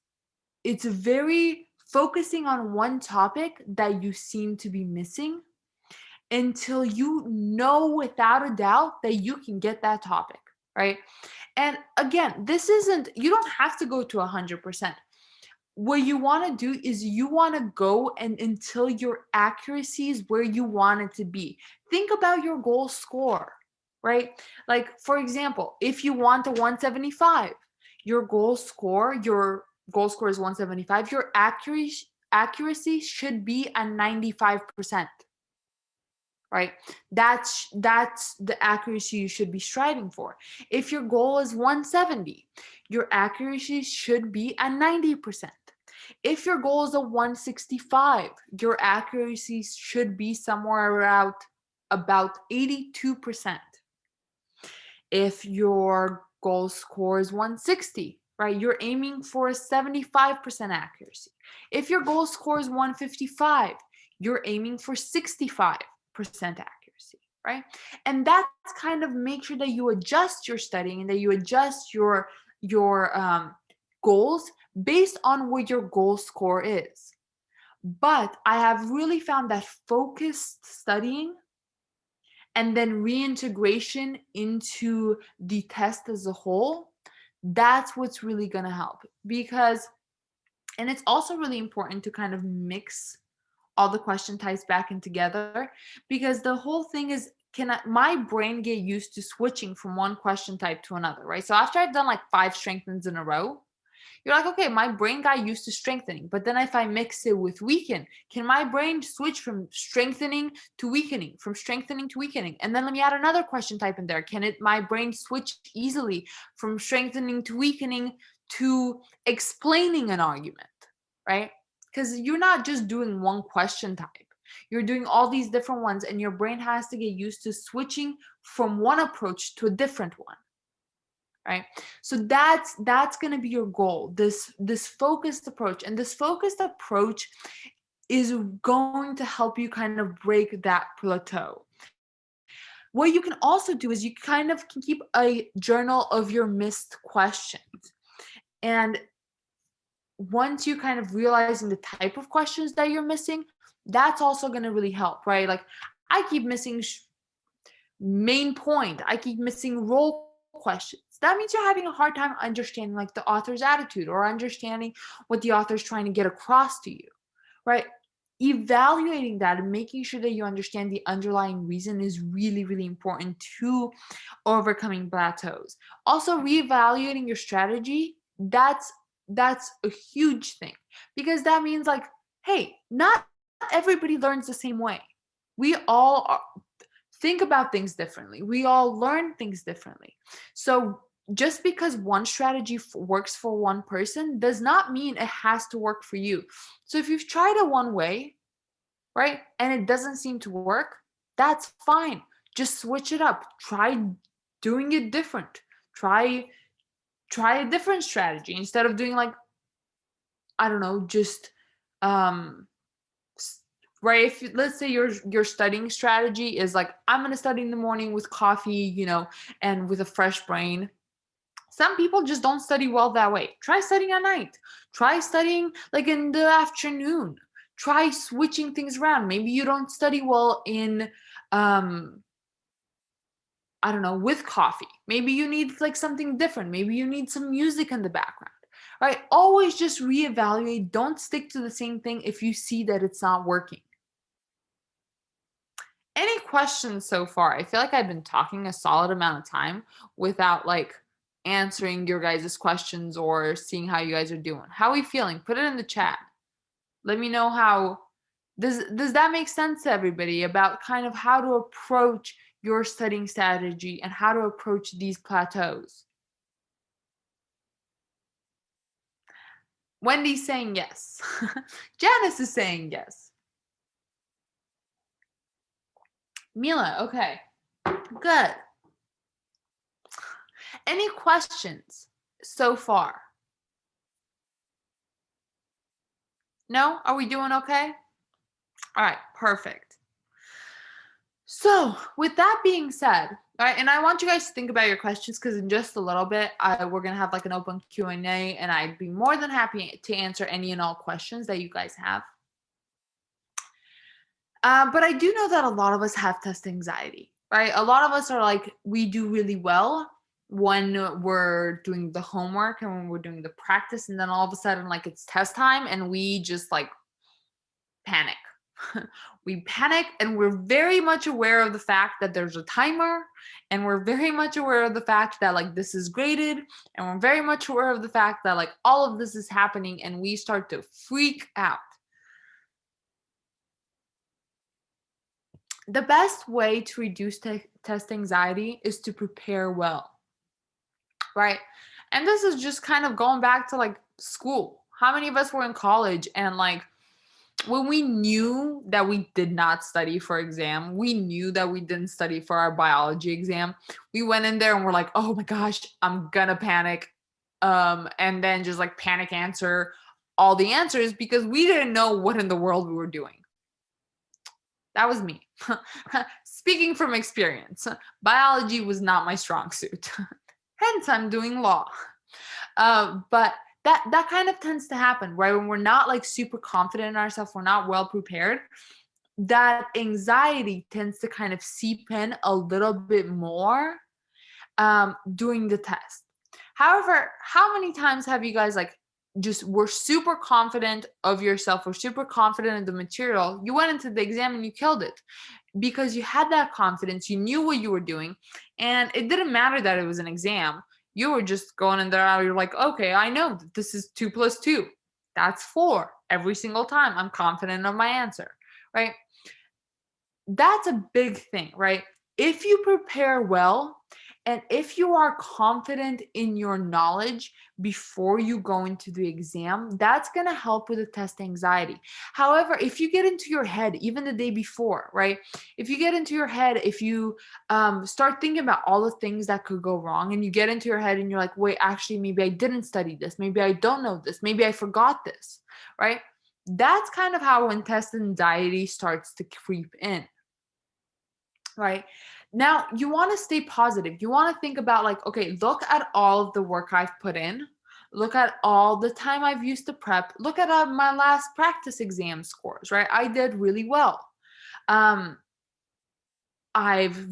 Speaker 1: very focusing on one topic that you seem to be missing until you know without a doubt that you can get that topic, right? And again, you don't have to go to 100%. What you want to do is you want to go and until your accuracy is where you want it to be. Think about your goal score, right? Like, for example, if you want a 175, your goal score is 175, your accuracy should be a 95%, right? That's the accuracy you should be striving for. If your goal is 170, your accuracy should be a 90%. If your goal is a 165, your accuracy should be somewhere around about 82%. If your goal score is 160, right, you're aiming for a 75% accuracy. If your goal score is 155, you're aiming for 65% accuracy, right? And that's kind of make sure that you adjust your studying and that you adjust your goals based on what your goal score is. But I have really found that focused studying and then reintegration into the test as a whole, that's what's really going to help. And it's also really important to kind of mix all the question types back in together, because the whole thing is, my brain get used to switching from one question type to another, right? So after I've done like 5 strengthens in a row, you're like, okay, my brain got used to strengthening, but then if I mix it with weaken, can my brain switch from strengthening to weakening, from strengthening to weakening? And then let me add another question type in there. Can my brain switch easily from strengthening to weakening to explaining an argument, right? Because you're not just doing one question type. You're doing all these different ones, and your brain has to get used to switching from one approach to a different one. Right? So that's going to be your goal, this focused approach. And this focused approach is going to help you kind of break that plateau. What you can also do is you kind of can keep a journal of your missed questions. And once you kind of realizing the type of questions that you're missing, that's also going to really help, right? Like, I keep missing main point. I keep missing role questions. That means you're having a hard time understanding like the author's attitude or understanding what the author's trying to get across to you, right? Evaluating that and making sure that you understand the underlying reason is really, really important to overcoming plateaus. Also, reevaluating your strategy, that's that's a huge thing, because that means like, hey, not everybody learns the same way. We all think about things differently. We all learn things differently. So just because one strategy works for one person does not mean it has to work for you. So if you've tried it one way, right, and it doesn't seem to work, that's fine. Just switch it up. Try doing it different. Try a different strategy instead of doing like, I don't know, just um right, if let's say your studying strategy is like, I'm going to study in the morning with coffee, and with a fresh brain. Some people just don't study well that way. Try studying at night. Try studying like in the afternoon. Try switching things around. Maybe you don't study well in I don't know, with coffee. Maybe you need like something different. Maybe you need some music in the background. Right? Always just reevaluate. Don't stick to the same thing if you see that it's not working. Any questions so far? I feel like I've been talking a solid amount of time without like answering your guys' questions or seeing how you guys are doing. How are we feeling? Put it in the chat. Let me know how does that make sense to everybody about kind of how to approach your studying strategy and how to approach these plateaus? Wendy's saying yes. Janice is saying yes. Mila, okay. Good. Any questions so far? No? Are we doing okay? All right, perfect. So with that being said, all right, and I want you guys to think about your questions because in just a little bit, we're going to have like an open Q&A, and I'd be more than happy to answer any and all questions that you guys have. But I do know that a lot of us have test anxiety, right? A lot of us are like, we do really well when we're doing the homework and when we're doing the practice, and then all of a sudden, like it's test time, and we just like panic. We panic, and we're very much aware of the fact that there's a timer, and we're very much aware of the fact that like this is graded, and we're very much aware of the fact that like all of this is happening, and we start to freak out. The best way to reduce test anxiety is to prepare well, right? And this is just kind of going back to like school. How many of us were in college and like when we knew that we did not study for exam, we knew that we didn't study for our biology exam, we went in there and we're like, oh my gosh, I'm gonna panic. And then just like panic answer all the answers because we didn't know what in the world we were doing. That was me. Speaking from experience, biology was not my strong suit. Hence, I'm doing law. But that kind of tends to happen, right? When we're not like super confident in ourselves, we're not well prepared, that anxiety tends to kind of seep in a little bit more during the test. However, how many times have you guys like just were super confident of yourself or super confident in the material? You went into the exam and you killed it because you had that confidence, you knew what you were doing, and it didn't matter that it was an exam. You were just going in there, you're like, okay, I know that this is 2 + 2. That's 4 every single time. I'm confident of my answer, right? That's a big thing, right? If you prepare well, and if you are confident in your knowledge before you go into the exam, that's going to help with the test anxiety. However, if you get into your head, even the day before, right? If you get into your head, if you start thinking about all the things that could go wrong, and you get into your head and you're like, wait, actually, maybe I didn't study this. Maybe I don't know this. Maybe I forgot this, right? That's kind of how when test anxiety starts to creep in. Right. Now, you want to stay positive. You want to think about like, okay, look at all of the work I've put in. Look at all the time I've used to prep. Look at my last practice exam scores, right? I did really well. I've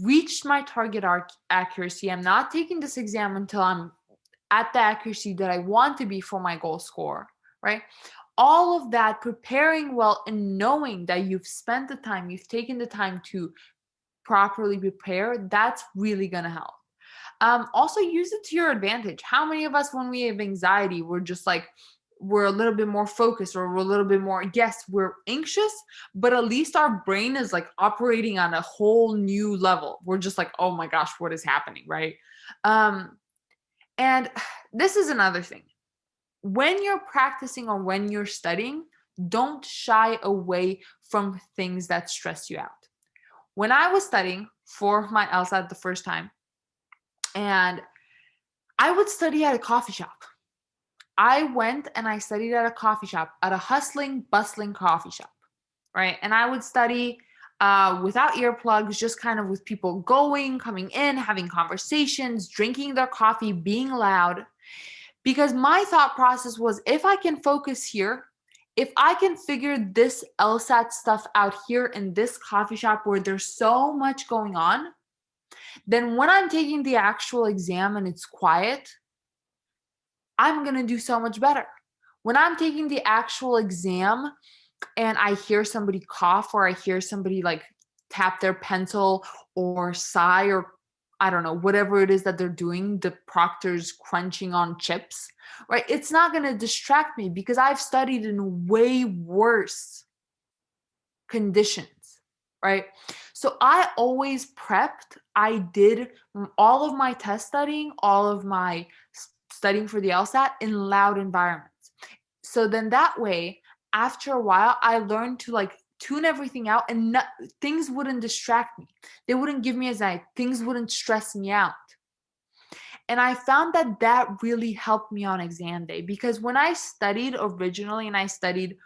Speaker 1: reached my target accuracy. I'm not taking this exam until I'm at the accuracy that I want to be for my goal score, right? All of that, preparing well and knowing that you've spent the time, you've taken the time to properly prepare, that's really going to help. Also use it to your advantage. How many of us, when we have anxiety, we're just like, we're a little bit more focused, or we're a little bit more, yes, we're anxious, but at least our brain is like operating on a whole new level. We're just like, oh my gosh, what is happening, right? And this is another thing. When you're practicing or when you're studying, don't shy away from things that stress you out. When I was studying for my LSAT the first time, and I would study at a coffee shop. I went and I studied at a coffee shop, at a hustling, bustling coffee shop, right? And I would study without earplugs, just kind of with people going, coming in, having conversations, drinking their coffee, being loud. Because my thought process was, if I can focus here, if I can figure this LSAT stuff out here in this coffee shop where there's so much going on, then when I'm taking the actual exam and it's quiet, I'm going to do so much better. When I'm taking the actual exam and I hear somebody cough, or I hear somebody like tap their pencil or sigh, or I don't know, whatever it is that they're doing, the proctor's crunching on chips, right? It's not going to distract me because I've studied in way worse conditions, right? So I always prepped. I did all of my test studying, all of my studying for the LSAT in loud environments. So then that way, after a while, I learned to like tune everything out, and things wouldn't distract me. They wouldn't give me anxiety. Things wouldn't stress me out. And I found that that really helped me on exam day, because when I studied originally and I studied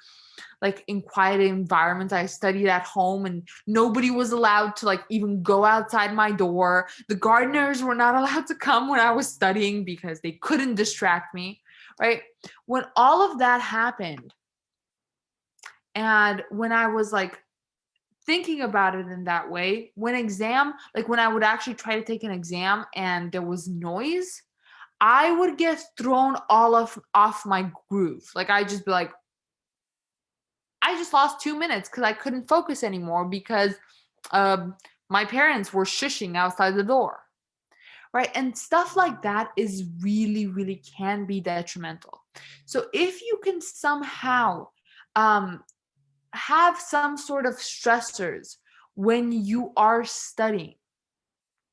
Speaker 1: like in quiet environments, I studied at home and nobody was allowed to like even go outside my door. The gardeners were not allowed to come when I was studying because they couldn't distract me, right? When all of that happened, and when I was like thinking about it in that way, when I would actually try to take an exam and there was noise, I would get thrown off my groove. Like I'd just be like, I just lost 2 minutes because I couldn't focus anymore because my parents were shushing outside the door, right? And stuff like that is really, really can be detrimental. So if you can somehow have some sort of stressors when you are studying,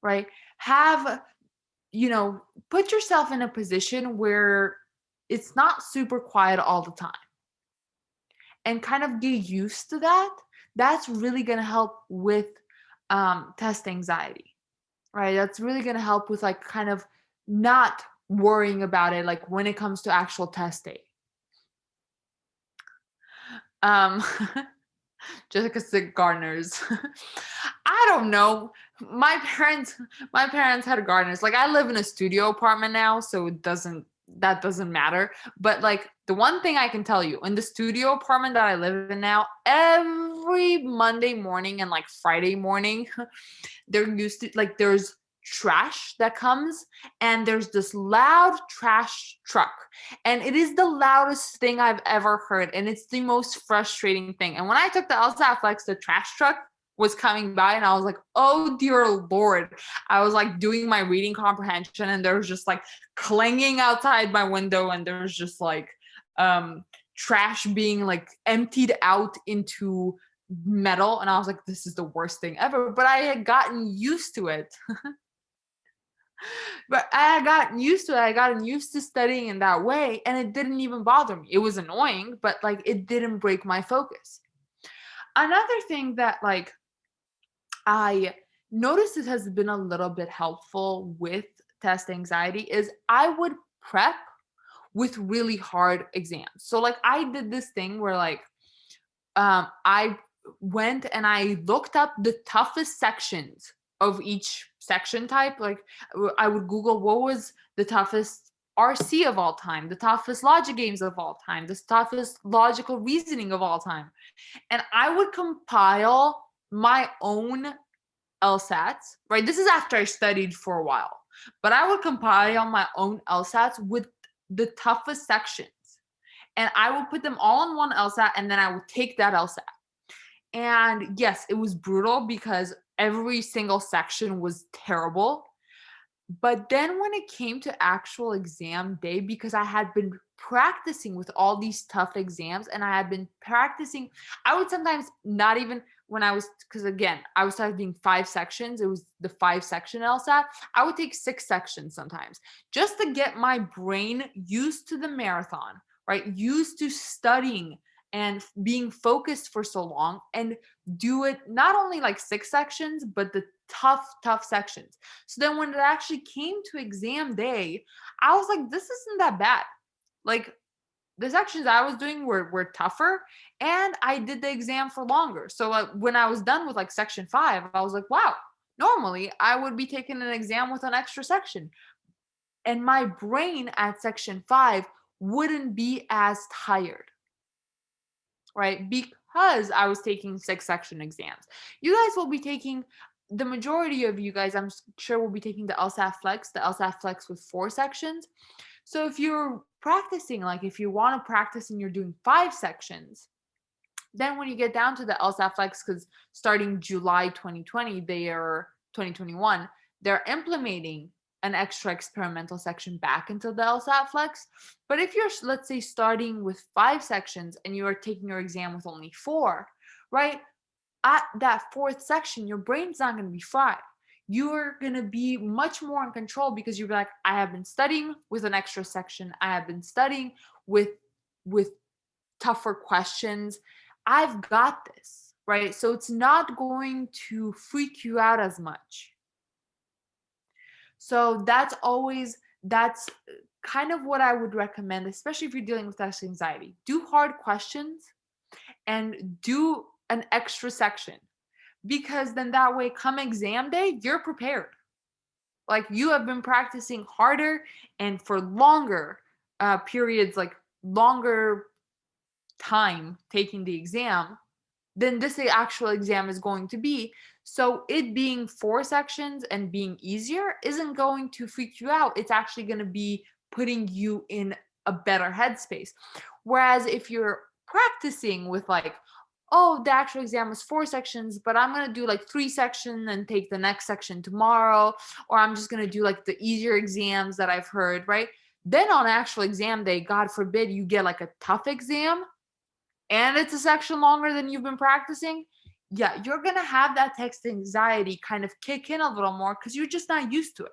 Speaker 1: right? Put yourself in a position where it's not super quiet all the time, and kind of get used to that. That's really going to help with test anxiety, right? That's really going to help with like kind of not worrying about it, like when it comes to actual test day. Jessica said gardeners. I don't know. My parents had gardeners. Like I live in a studio apartment now, so that doesn't matter. But like the one thing I can tell you, in the studio apartment that I live in now, every Monday morning and like Friday morning, there's trash that comes, and there's this loud trash truck, and it is the loudest thing I've ever heard, and it's the most frustrating thing. And when I took the LSAT-Flex, the trash truck was coming by, and I was like, oh dear Lord. I was like doing my reading comprehension, and there was just like clanging outside my window, and there was just like trash being like emptied out into metal, and I was like, this is the worst thing ever. But I had gotten used to it. But I had gotten used to it. I gotten used to studying in that way, and it didn't even bother me. It was annoying, but like it didn't break my focus. Another thing that like I noticed it has been a little bit helpful with test anxiety is I would prep with really hard exams. So like I did this thing where like I went and I looked up the toughest sections of each section type. Like I would Google what was the toughest RC of all time, the toughest logic games of all time, the toughest logical reasoning of all time. And I would compile my own LSATs, right? This is after I studied for a while, but I would compile my own LSATs with the toughest sections. And I would put them all in one LSAT, and then I would take that LSAT. And yes, it was brutal because every single section was terrible. But then when it came to actual exam day, because I had been practicing with all these tough exams and I had been practicing, I would sometimes not even when I was, because again, I was studying 5 sections. It was the 5 section LSAT. I would take 6 sections sometimes just to get my brain used to the marathon, right? Used to studying and being focused for so long and do it not only like 6 sections, but the tough sections. So then when it actually came to exam day, I was like, this isn't that bad. Like the sections I was doing were tougher and I did the exam for longer. So when I was done with like section 5, I was like, wow, normally I would be taking an exam with an extra section. And my brain at section 5 wouldn't be as tired, right? Because I was taking 6 section exams. You guys will be taking, the majority of you guys, I'm sure, will be taking the LSAT-Flex, the LSAT-Flex with 4 sections. So if you're practicing, like if you want to practice and you're doing 5 sections, then when you get down to the LSAT-Flex, because starting July 2020, 2021, they're implementing an extra experimental section back into the LSAT-Flex. But if you're, let's say, starting with 5 sections and you are taking your exam with only 4, right? At that 4th section, your brain's not going to be fried. You're going to be much more in control because you're like, I have been studying with an extra section. I have been studying with tougher questions. I've got this, right? So it's not going to freak you out as much. So that's kind of what I would recommend, especially if you're dealing with test anxiety. Do hard questions and do an extra section, because then that way come exam day, you're prepared. Like you have been practicing harder and for longer periods, like longer time taking the exam than this actual exam is going to be. So it being 4 sections and being easier isn't going to freak you out. It's actually going to be putting you in a better headspace. Whereas if you're practicing with like, oh, the actual exam is 4 sections, but I'm going to do like 3 sections and take the next section tomorrow, or I'm just going to do like the easier exams that I've heard, right? Then on actual exam day, God forbid you get like a tough exam and it's a section longer than you've been practicing, yeah, you're going to have that text anxiety kind of kick in a little more because you're just not used to it,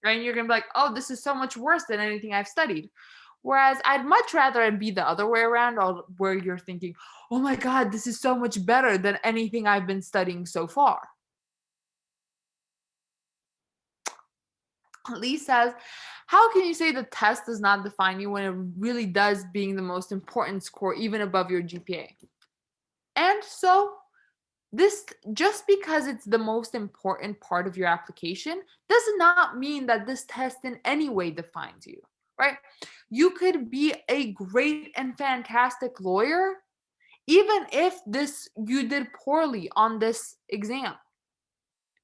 Speaker 1: right? And you're going to be like, oh, this is so much worse than anything I've studied. Whereas I'd much rather it be the other way around, or where you're thinking, oh my God, this is so much better than anything I've been studying so far. Lee says, how can you say the test does not define you when it really does, being the most important score, even above your GPA? And so this, just because it's the most important part of your application does not mean that this test in any way defines you, right? You could be a great and fantastic lawyer even if you did poorly on this exam,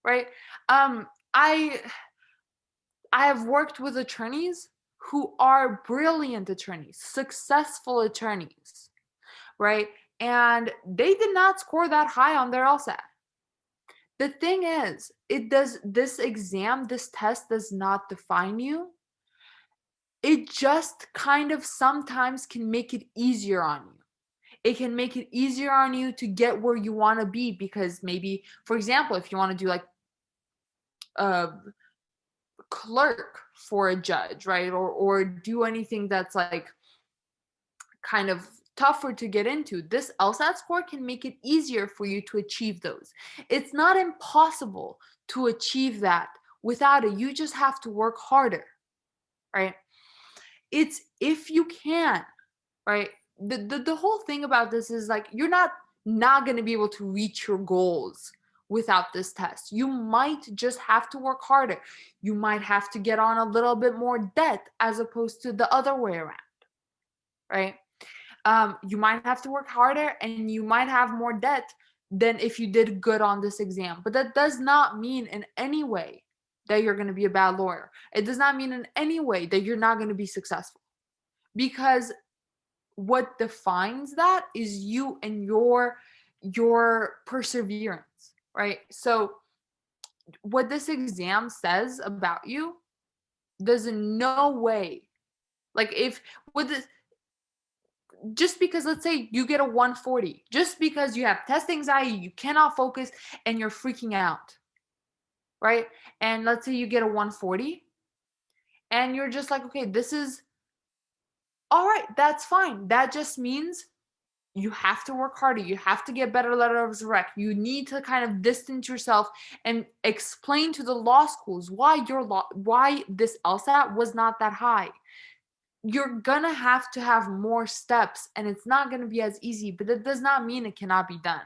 Speaker 1: right? I have worked with attorneys who are brilliant attorneys, successful attorneys, right? And they did not score that high on their LSAT. The thing is, this test does not define you. It just kind of sometimes can make it easier on you. It can make it easier on you to get where you want to be, because maybe, for example, if you want to do like a clerk for a judge, right? Or do anything that's like kind of tougher to get into, this LSAT score can make it easier for you to achieve those. It's not impossible to achieve that without it. You just have to work harder, right? It's if you can, right? The whole thing about this is like, you're not going to be able to reach your goals without this test. You might just have to work harder. You might have to get on a little bit more debt as opposed to the other way around, right? You might have to work harder and you might have more debt than if you did good on this exam. But that does not mean in any way that you're going to be a bad lawyer. It does not mean in any way that you're not going to be successful, because what defines that is you and your perseverance, right? So what this exam says about you There's no way. Like if with this, just because let's say you get a 140, just because you have test anxiety, you cannot focus and you're freaking out, right? And let's say you get a 140 and you're just like, okay, this is all right, that's fine. That just means you have to work harder. You have to get better letters of rec. You need to kind of distance yourself and explain to the law schools why why this LSAT was not that high. You're gonna have to have more steps, and it's not gonna be as easy, but that does not mean it cannot be done.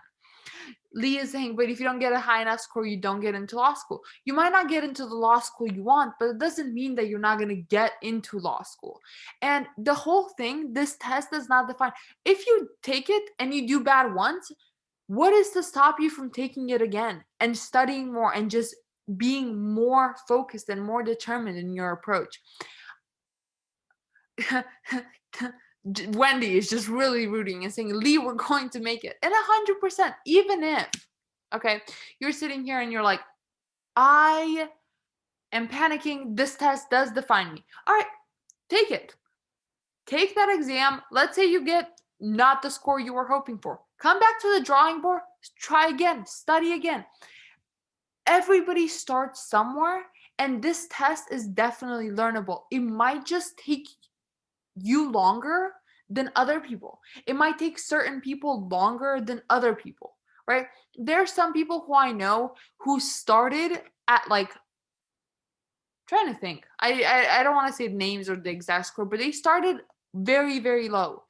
Speaker 1: Lee is saying, but if you don't get a high enough score, you don't get into law school. You might not get into the law school you want, but it doesn't mean that you're not going to get into law school. And the whole thing, this test does not define. If you take it and you do bad once, what is to stop you from taking it again and studying more and just being more focused and more determined in your approach? Wendy is just really rooting and saying, Lee, we're going to make it. And 100%, even if, okay, you're sitting here and you're like, I am panicking. This test does define me. All right, take it. Take that exam. Let's say you get not the score you were hoping for. Come back to the drawing board, try again, study again. Everybody starts somewhere, and this test is definitely learnable. It might just take you longer than other people. It might take certain people longer than other people, right? There are some people who I know who started at like, trying to think. I don't want to say names or the exact score, but they started very, very low.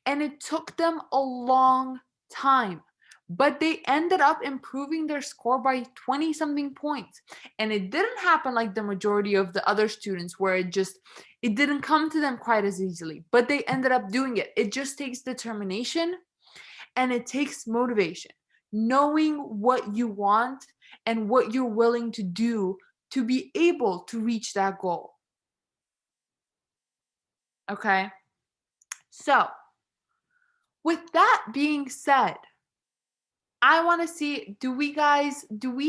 Speaker 1: And it took them a long time. But they ended up improving their score by 20 something points. And it didn't happen like the majority of the other students where it didn't come to them quite as easily, but they ended up doing it. It just takes determination and it takes motivation, knowing what you want and what you're willing to do to be able to reach that goal. Okay. So with that being said, I want to see, do we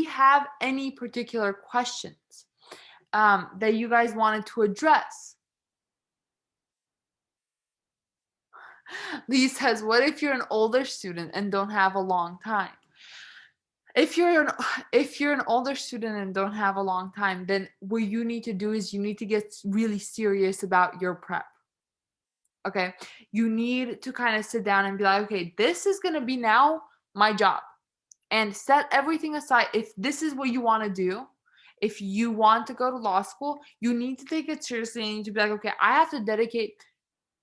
Speaker 1: have any particular questions that you guys wanted to address? Lee says, what if you're an older student and don't have a long time? If you're an older student and don't have a long time, then what you need to do is you need to get really serious about your prep. Okay? You need to kind of sit down and be like, okay, this is going to be now my job. And set everything aside. If this is what you want to do, if you want to go to law school, you need to take it seriously and you need to be like, okay, I have to dedicate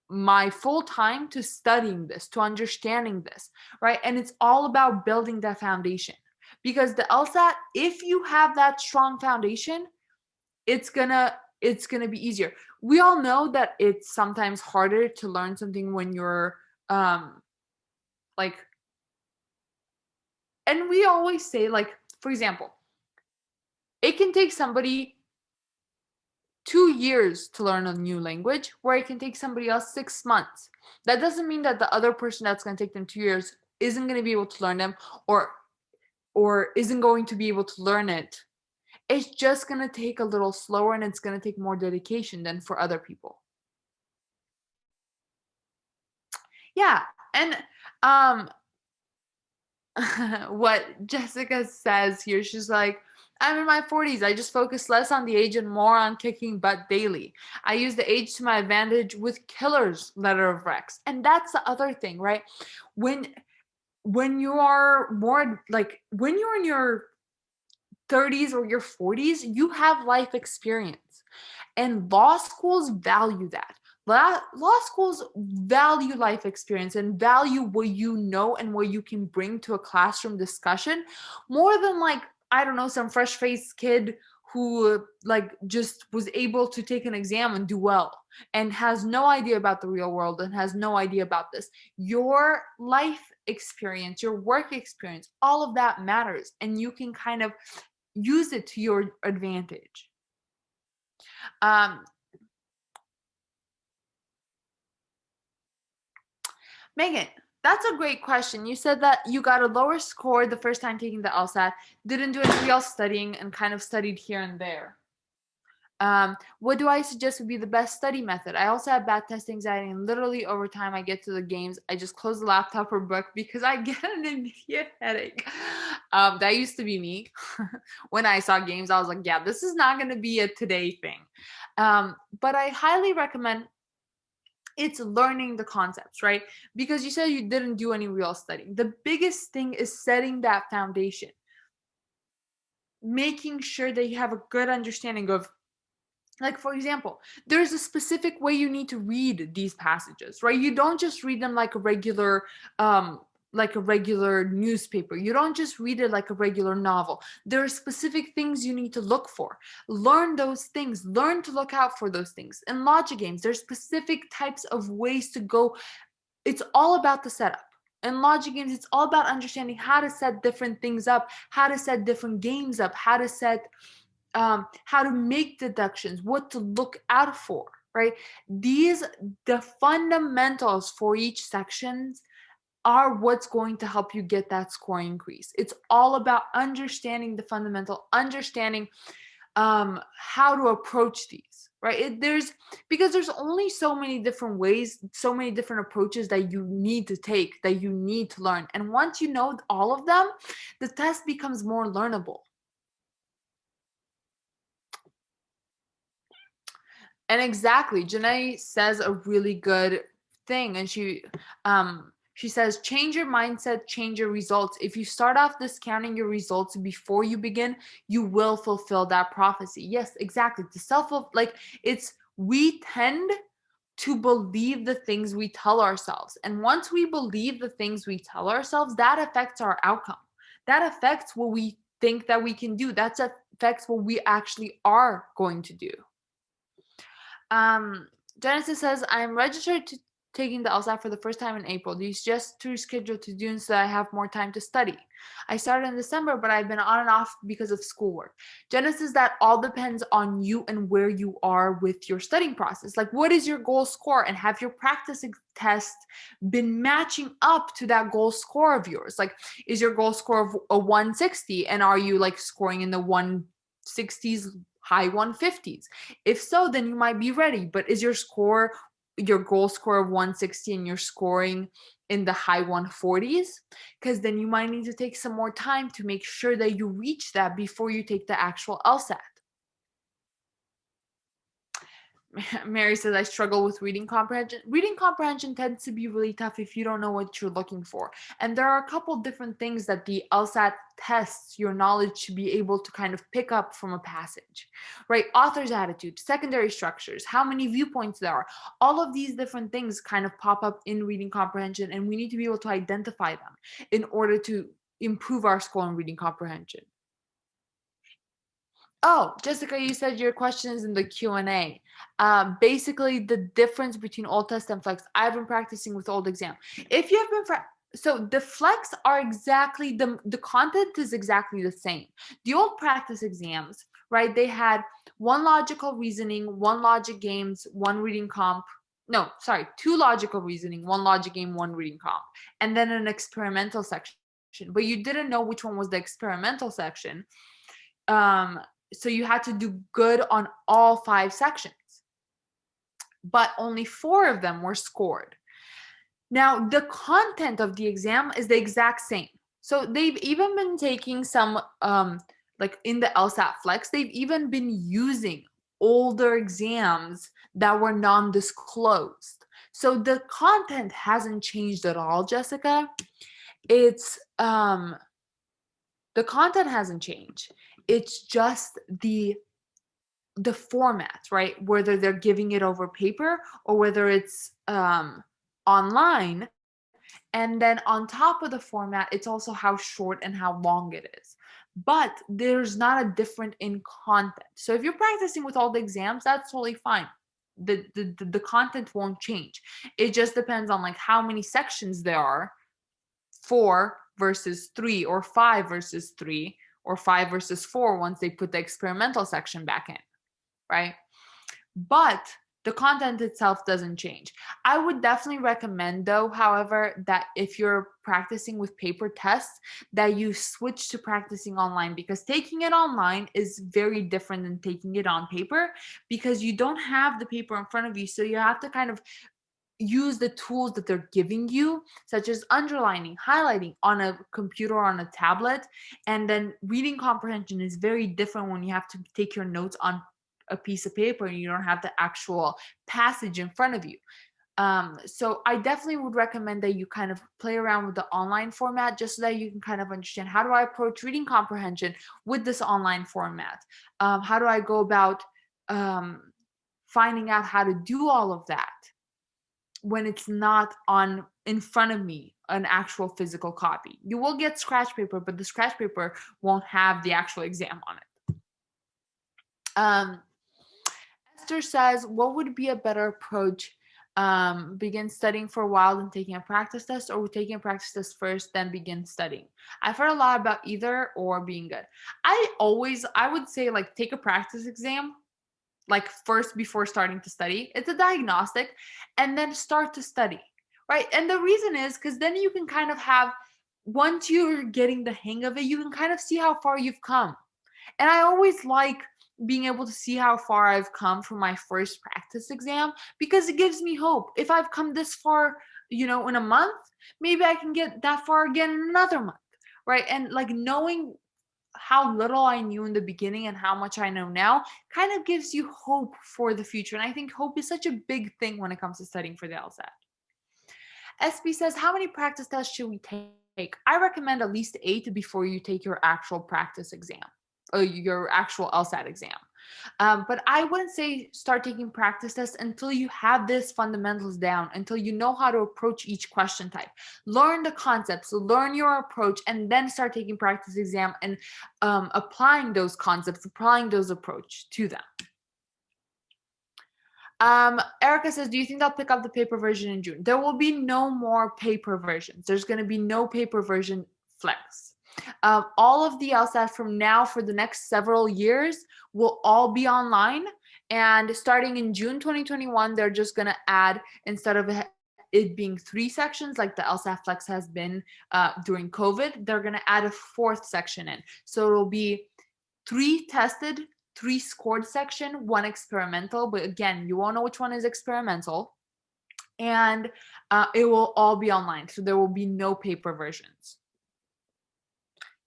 Speaker 1: my full time to studying this, to understanding this, right? And it's all about building that foundation. Because the LSAT, if you have that strong foundation, it's gonna be easier. We all know that it's sometimes harder to learn something when you're like, and we always say, like, for example, it can take somebody 2 years to learn a new language, where it can take somebody else 6 months. That doesn't mean that the other person that's going to take them 2 years isn't going to be able to learn them or isn't going to be able to learn it. It's just going to take a little slower and it's going to take more dedication than for other people. Yeah, and what Jessica says here, she's like, I'm in my 40s. I just focus less on the age and more on kicking butt daily. I use the age to my advantage with killer's letter of recs. And that's the other thing, right? When you are more like, when you're in your 30s or your 40s, you have life experience. And law schools value that. Law schools value life experience and value what you know and what you can bring to a classroom discussion more than, like, I don't know, some fresh-faced kid who like just was able to take an exam and do well and has no idea about the real world and has no idea about this. Your life experience, your work experience, all of that matters, and you can kind of use it to your advantage. Megan, that's a great question. You said that you got a lower score the first time taking the LSAT, didn't do any real studying, and kind of studied here and there. What do I suggest would be the best study method? I also have bad test anxiety, and literally over time I get to the games, I just close the laptop or book because I get an immediate headache. That used to be me. When I saw games, I was like, yeah, this is not going to be a today thing. But I highly recommend it's learning the concepts, right? Because you said you didn't do any real studying. The biggest thing is setting that foundation, making sure that you have a good understanding of, like, for example, there's a specific way you need to read these passages, right? You don't just read them like a regular newspaper. You don't just read it like a regular novel. There are specific things you need to look for. Learn those things. Learn to look out for those things. In logic games, there's specific types of ways to go. It's all about the setup. In logic games, it's all about understanding how to set different things up, how to set different games up, how to make deductions, what to look out for, right? The fundamentals for each section are what's going to help you get that score increase. It's all about understanding the fundamental, understanding how to approach these, right? Because there's only so many different ways, so many different approaches that you need to take, that you need to learn. And once you know all of them, the test becomes more learnable. And exactly, Janae says a really good thing, and she says, change your mindset, change your results. If you start off discounting your results before you begin, you will fulfill that prophecy. Yes, exactly. We tend to believe the things we tell ourselves. And once we believe the things we tell ourselves, that affects our outcome. That affects what we think that we can do. That affects what we actually are going to do. Genesis says, I'm registered to taking the LSAT for the first time in April. Do you suggest to reschedule to June so that I have more time to study? I started in December, but I've been on and off because of schoolwork. Genesis, that all depends on you and where you are with your studying process. Like, what is your goal score? And have your practice test been matching up to that goal score of yours? Like, is your goal score of a 160? And are you like scoring in the 160s, high 150s? If so, then you might be ready. But is your goal score of 160 and you're scoring in the high 140s? Because then you might need to take some more time to make sure that you reach that before you take the actual LSAT. Mary says, I struggle with reading comprehension. Reading comprehension tends to be really tough if you don't know what you're looking for. And there are a couple different things that the LSAT tests your knowledge to be able to kind of pick up from a passage, right? Author's attitude, secondary structures, how many viewpoints there are. All of these different things kind of pop up in reading comprehension, and we need to be able to identify them in order to improve our score in reading comprehension. Oh, Jessica, you said your question is in the Q&A. Basically, the difference between old test and flex. I've been practicing with old exam. If you have been so the flex are exactly the content is exactly the same. The old practice exams, right? They had one logical reasoning, one logic games, one reading comp. No, sorry, two logical reasoning, one logic game, one reading comp, and then an experimental section. But you didn't know which one was the experimental section. So you had to do good on all 5 sections, but only 4 of them were scored. Now, the content of the exam is the exact same. So they've even been taking some, like in the LSAT-Flex, they've even been using older exams that were non-disclosed. So the content hasn't changed at all, Jessica. It's, the content hasn't changed. It's just the format, right? Whether they're giving it over paper or whether it's online. And then on top of the format, it's also how short and how long it is. But there's not a difference in content. So if you're practicing with all the exams, that's totally fine. The content won't change. It just depends on like how many sections there are, 4 versus 3 or 5 versus 3 or 5 versus 4 once they put the experimental section back in, right? But The content itself doesn't change. I would definitely recommend, though, however, that if you're practicing with paper tests, that you switch to practicing online, because taking it online is very different than taking it on paper, because you don't have the paper in front of you. So you have to kind of use the tools that they're giving you, such as underlining, highlighting on a computer or on a tablet. And then reading comprehension is very different when you have to take your notes on a piece of paper and you don't have the actual passage in front of you. So I definitely would recommend that you kind of play around with the online format, just so that you can kind of understand, how do I approach reading comprehension with this online format? How do I go about finding out how to do all of that when it's not on in front of me, an actual physical copy? You will get scratch paper, but the scratch paper won't have the actual exam on it. Esther says, what would be a better approach? Begin studying for a while and taking a practice test, or taking a practice test first, then begin studying? I've heard a lot about either or being good. I would say, like, take a practice exam, like, first before starting to study. It's a diagnostic, and then start to study, right? And the reason is because then you can kind of have, once you're getting the hang of it, you can kind of see how far you've come. And I always like being able to see how far I've come from my first practice exam, because it gives me hope. If I've come this far, in a month, maybe I can get that far again in another month, right? And like, knowing how little I knew in the beginning and how much I know now kind of gives you hope for the future. And I think hope is such a big thing when it comes to studying for the LSAT. SB says, how many practice tests should we take? I recommend at least 8 before you take your actual practice exam, or your actual LSAT exam. But I wouldn't say start taking practice tests until you have this fundamentals down, until you know how to approach each question type. Learn the concepts, learn your approach, and then start taking practice exam and applying those concepts, applying those approach to them. Erica says, do you think they'll pick up the paper version in June? There will be no more paper versions. There's going to be no paper version Flex. All of the LSAT from now for the next several years will all be online. And starting in June 2021, they're just going to add, instead of it being 3 sections like the LSAT-Flex has been during COVID, they're going to add a 4th section in. So it'll be 3 tested, 3 scored section, 1 experimental. But again, you won't know which one is experimental. And it will all be online. So there will be no paper versions.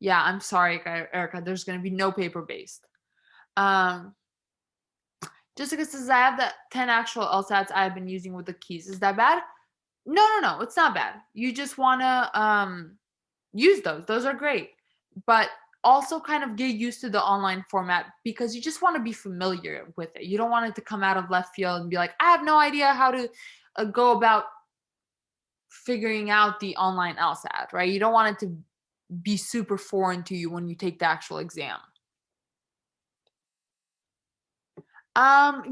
Speaker 1: Yeah, I'm sorry, Erica. There's going to be no paper-based. Jessica says, I have the 10 actual LSATs I've been using with the keys. Is that bad? No. It's not bad. You just want to use those. Those are great. But also kind of get used to the online format, because you just want to be familiar with it. You don't want it to come out of left field and be like, I have no idea how to go about figuring out the online LSAT, right? You don't want it to be super foreign to you when you take the actual exam.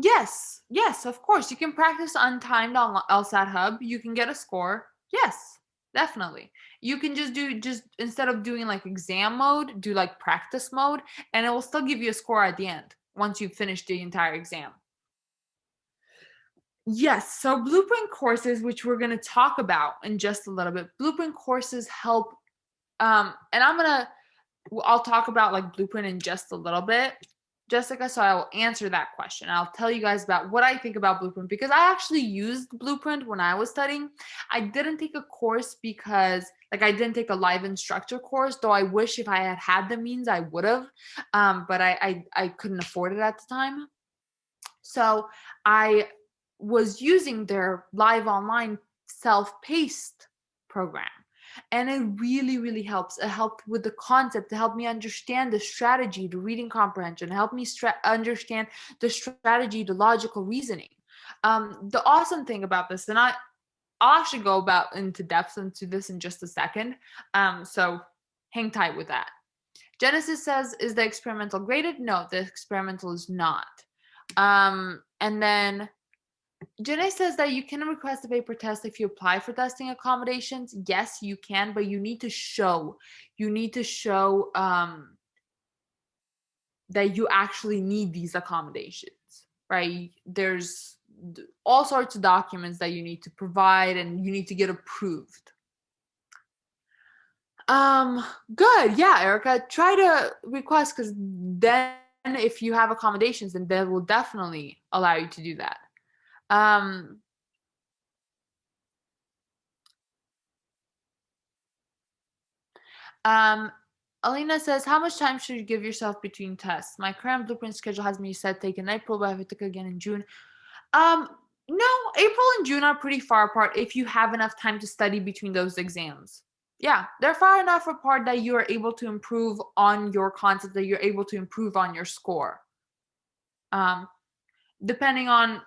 Speaker 1: Yes, of course. You can practice untimed on LSAT Hub. You can get a score. Yes, definitely. You can just instead of doing like exam mode, do like practice mode, and it will still give you a score at the end once you've finished the entire exam. Yes, so blueprint courses, which we're going to talk about in just a little bit. Blueprint courses help, and I'll talk about like blueprint in just a little bit, Jessica, so I will answer that question. I'll tell you guys about what I think about blueprint, because I actually used blueprint when I was studying. I didn't take a course because, like, I didn't take a live instructor course, though I wish if I had had the means I would have, but I couldn't afford it at the time. So I was using their live online self-paced program. And it really, really helps. It helped with the concept. It helped me understand the strategy, the reading comprehension. It helped me understand the strategy, the logical reasoning. The awesome thing about this, and I'll actually go into depth into this in just a second. So hang tight with that. Genesis says, is the experimental graded? No, the experimental is not. And then Jenny says that you can request a paper test if you apply for testing accommodations. Yes, you can, but you need to show that you actually need these accommodations, right? There's all sorts of documents that you need to provide and you need to get approved. Good. Yeah, Erica, try to request, because then if you have accommodations, then they will definitely allow you to do that. Alina says, how much time should you give yourself between tests? My current blueprint schedule has me set take an April, but I have to take again in June. No, April and June are pretty far apart if you have enough time to study between those exams. Yeah, they're far enough apart that you are able to improve on your concept, that you're able to improve on your score. Depending on,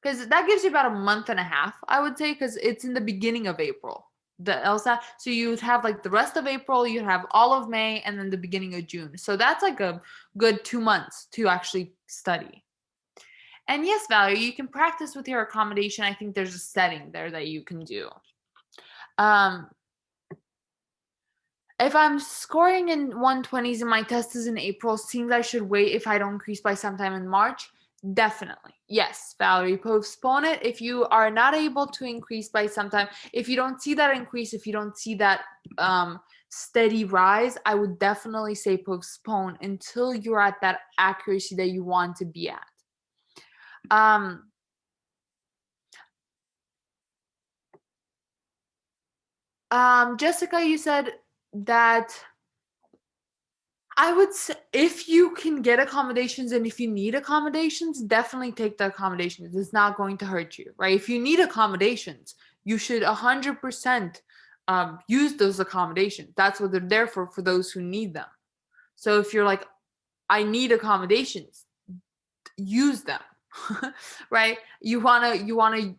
Speaker 1: because that gives you about a month and a half, I would say, because it's in the beginning of April, the LSAT. So you would have like the rest of April, you have all of May, and then the beginning of June. So that's like a good 2 months to actually study. And yes, Valerie, you can practice with your accommodation. I think there's a setting there that you can do. If I'm scoring in 120s and my test is in April, seems I should wait if I don't increase by sometime in March. Definitely. Yes, Valerie, postpone it. If you are not able to increase by sometime, if you don't see that increase, if you don't see that steady rise, I would definitely say postpone until you're at that accuracy that you want to be at. Jessica, you said that I would say if you can get accommodations and if you need accommodations, definitely take the accommodations. It's not going to hurt you, right? If you need accommodations, you should 100% use those accommodations. That's what they're there for those who need them. So if you're like, I need accommodations, use them, right? You wanna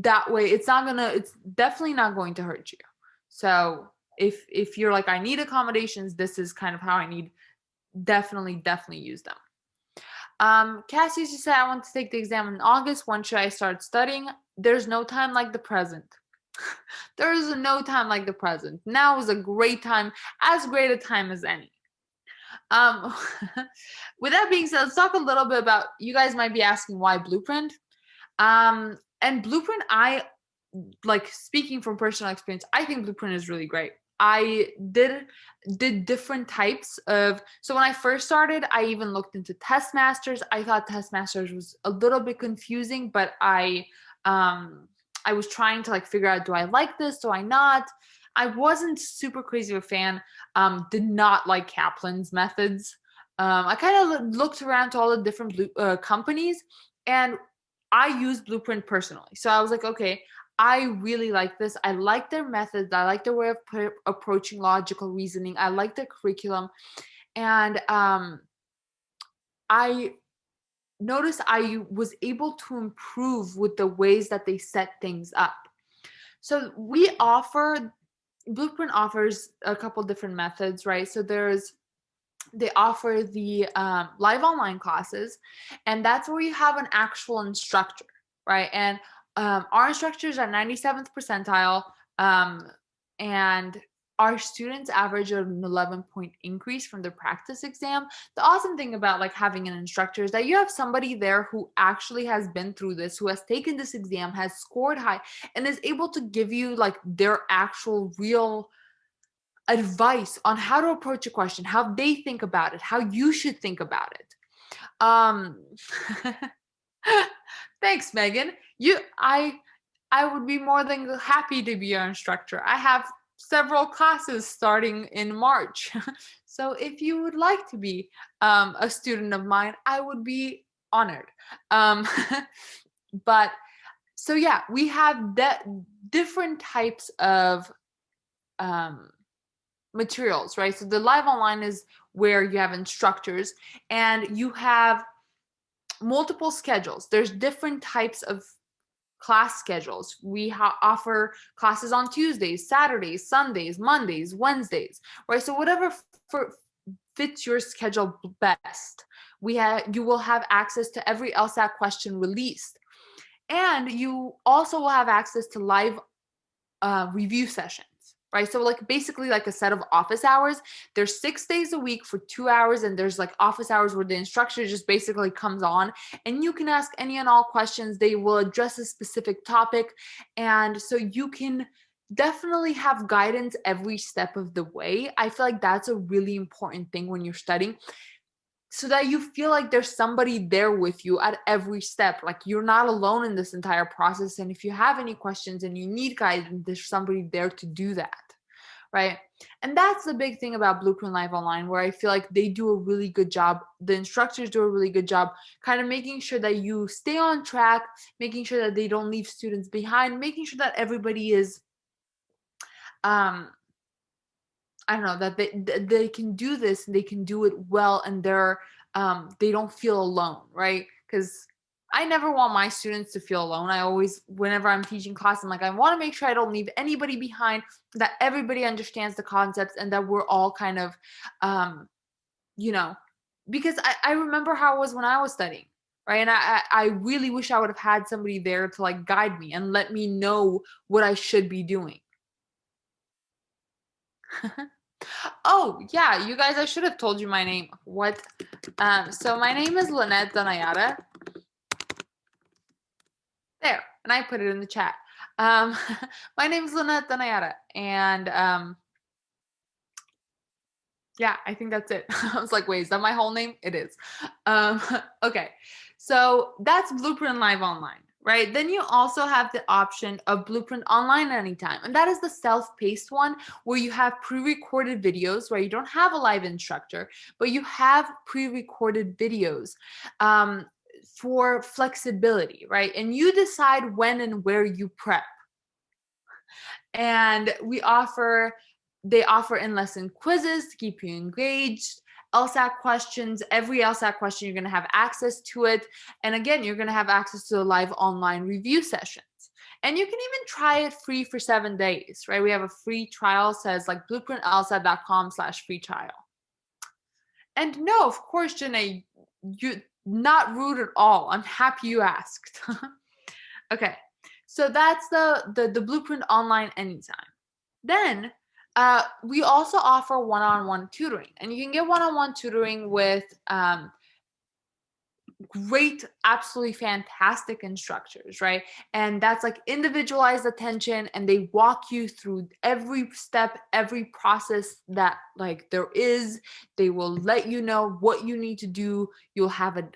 Speaker 1: that way. It's definitely not going to hurt you. So if you're like, I need accommodations, this is kind of how I need, definitely use them. Cassie just said, I want to take the exam in August. When should I start studying? There's no time like the present. There is no time like the present. Now is a great time, as great a time as any. With that being said, let's talk a little bit about, you guys might be asking why Blueprint. And Blueprint, I like, speaking from personal experience, I think Blueprint is really great. I did different types of, so when I first started, I even looked into Test Masters. I thought Test Masters was a little bit confusing, but I was trying to like figure out, do I like this? Do I not? I wasn't super crazy of a fan. Did not like Kaplan's methods. I kind of looked around to all the different companies, and I used Blueprint personally. So I was like, okay, I really like this. I like their methods. I like their way of approaching logical reasoning. I like their curriculum. And I noticed I was able to improve with the ways that they set things up. So Blueprint offers a couple different methods, right? So they offer the live online classes, and that's where you have an actual instructor, right? And our instructors are 97th percentile, and our students average an 11-point increase from the practice exam. The awesome thing about like having an instructor is that you have somebody there who actually has been through this, who has taken this exam, has scored high, and is able to give you like their actual real advice on how to approach a question, how they think about it, how you should think about it. Thanks, Megan. I would be more than happy to be your instructor. I have several classes starting in March. So if you would like to be a student of mine, I would be honored. But so yeah, we have different types of materials, right? So the live online is where you have instructors and you have multiple schedules. There's different types of class schedules. We offer classes on Tuesdays, Saturdays, Sundays, Mondays, Wednesdays, right? So whatever fits your schedule best. You will have access to every LSAT question released. And you also will have access to live review sessions. right? So like basically like a set of office hours. There's 6 days a week for 2 hours, and there's like office hours where the instructor just basically comes on and you can ask any and all questions. They will address a specific topic, and so you can definitely have guidance every step of the way. I feel like that's a really important thing when you're studying, so that you feel like there's somebody there with you at every step. Like you're not alone in this entire process. And if you have any questions and you need guidance, there's somebody there to do that. Right. And that's the big thing about Blueprint Live Online, where I feel like they do a really good job. The instructors do a really good job kind of making sure that you stay on track, making sure that they don't leave students behind, making sure that everybody is, I don't know, that they can do this and they can do it well, and they don't feel alone, right? Because I never want my students to feel alone. I always, whenever I'm teaching class, I'm like, I want to make sure I don't leave anybody behind, that everybody understands the concepts, and that we're all kind of, you know, because I remember how it was when I was studying, right? And I really wish I would have had somebody there to like guide me and let me know what I should be doing. Oh, yeah, you guys, I should have told you my name. What? So my name is Linette Danayata. There, and I put it in the chat. My name is Linette Danayata, and yeah, I think that's it. I was like, wait, is that my whole name? It is. Okay, so that's Blueprint Live Online, right? Then you also have the option of Blueprint Online Anytime, and that is the self-paced one where you have pre-recorded videos where you don't have a live instructor, but you have pre-recorded videos for flexibility, right? And you decide when and where you prep. And they offer in-lesson quizzes to keep you engaged, LSAT questions. Every LSAT question, you're going to have access to it. And again, you're going to have access to the live online review sessions. And you can even try it free for 7 days, right? We have a free trial, says like blueprintlsat.com/free trial. And no, of course, Janae, you're not rude at all. I'm happy you asked. Okay, so that's the Blueprint Online Anytime. Then we also offer one-on-one tutoring, and you can get one-on-one tutoring with great, absolutely fantastic instructors, right? And that's like individualized attention, and they walk you through every step, every process that like there is. They will let you know what you need to do. You'll have an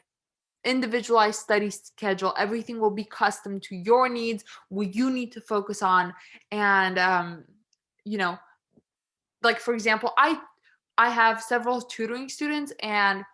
Speaker 1: individualized study schedule. Everything will be custom to your needs, what you need to focus on. And you know, like for example, I have several tutoring students, and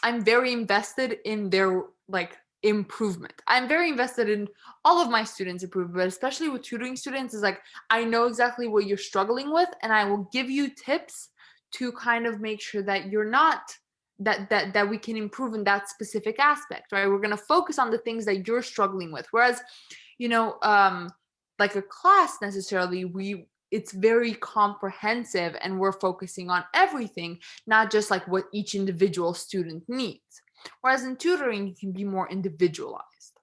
Speaker 1: I'm very invested in their like improvement. I'm very invested in all of my students' improvement, but especially with tutoring students, is like I know exactly what you're struggling with, and I will give you tips to kind of make sure that you're not that we can improve in that specific aspect, right? We're going to focus on the things that you're struggling with. Whereas, you know, like a class necessarily, it's very comprehensive, and we're focusing on everything, not just like what each individual student needs. Whereas in tutoring, you can be more individualized.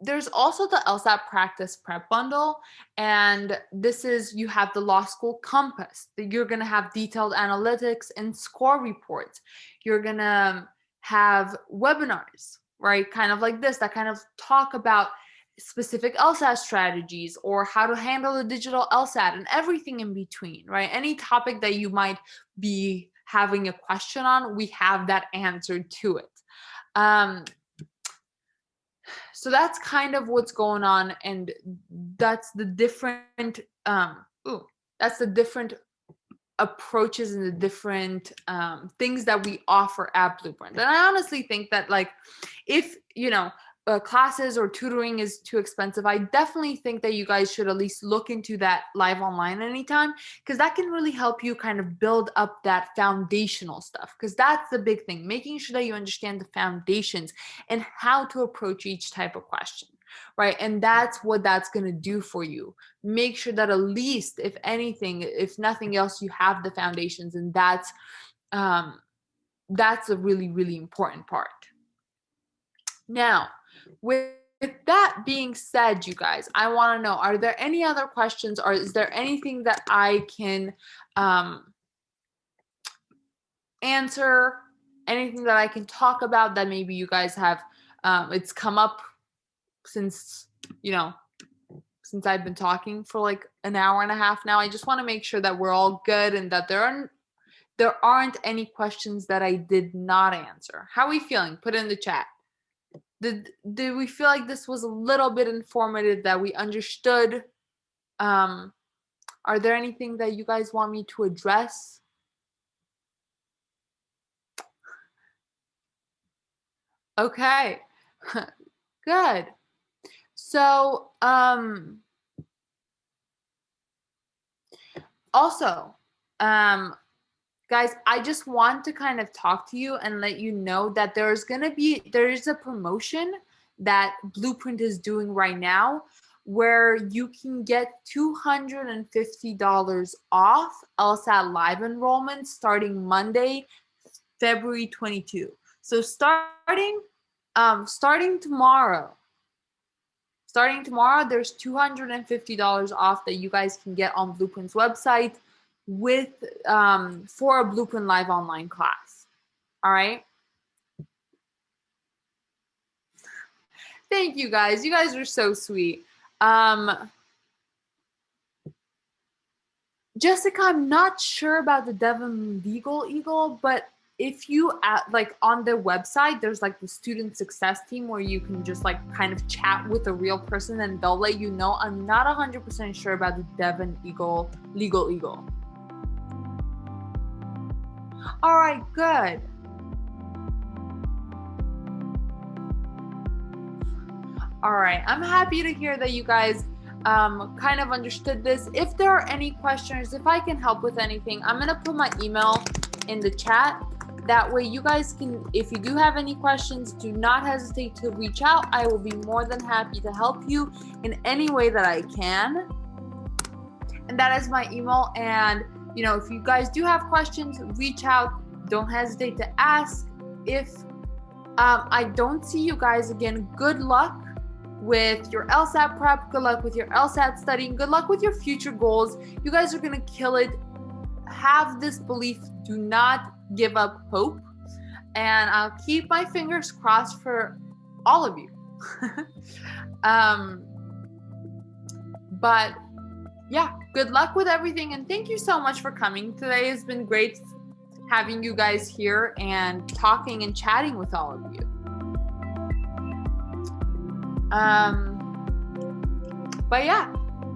Speaker 1: There's also the LSAT Practice Prep Bundle, and this is, you have the Law School Compass. You're going to have detailed analytics and score reports. You're going to have webinars, right? Kind of like this, that kind of talk about specific LSAT strategies or how to handle the digital LSAT and everything in between, right? Any topic that you might be having a question on, we have that answer to it. So that's kind of what's going on, and that's the different approaches and the different things that we offer at Blueprint. And I honestly think that like if classes or tutoring is too expensive, I definitely think that you guys should at least look into that live online anytime, because that can really help you kind of build up that foundational stuff, because that's the big thing, making sure that you understand the foundations and how to approach each type of question, right? And that's what that's going to do for you. Make sure that at least, if anything, if nothing else, you have the foundations, and that's a really, really important part. Now, with that being said, you guys, I want to know, are there any other questions, or is there anything that I can answer, anything that I can talk about that maybe you guys have, it's come up since, since I've been talking for like an hour and a half now. I just want to make sure that we're all good and that there aren't any questions that I did not answer. How are we feeling? Put it in the chat. Did we feel like this was a little bit informative, that we understood? Are there anything that you guys want me to address? Okay, good. So, also, guys, I just want to kind of talk to you and let you know that there is a promotion that Blueprint is doing right now, where you can get $250 off LSAT live enrollment starting Monday, February 22. So starting tomorrow, there's $250 off that you guys can get on Blueprint's website for a Blueprint Live online class. All right. Thank you guys. You guys are so sweet. Jessica, I'm not sure about the Devon Legal Eagle, but if you like on their website, there's like the student success team where you can just like kind of chat with a real person and they'll let you know. I'm not 100% sure about the Devon Legal Eagle. All right, good. All right, I'm happy to hear that you guys kind of understood this. If there are any questions, if I can help with anything, I'm gonna put my email in the chat. That way you guys can, if you do have any questions, do not hesitate to reach out. I will be more than happy to help you in any way that I can. And that is my email. And if you guys do have questions, reach out. Don't hesitate to ask. If I don't see you guys again, good luck with your LSAT prep. Good luck with your LSAT studying. Good luck with your future goals. You guys are going to kill it. Have this belief. Do not give up hope. And I'll keep my fingers crossed for all of you. But yeah, good luck with everything. And thank you so much for coming today. It's been great having you guys here and talking and chatting with all of you. But yeah,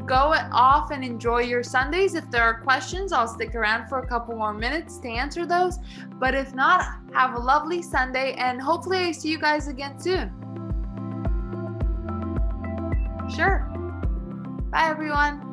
Speaker 1: go off and enjoy your Sundays. If there are questions, I'll stick around for a couple more minutes to answer those. But if not, have a lovely Sunday, and hopefully I see you guys again soon. Sure. Bye, everyone.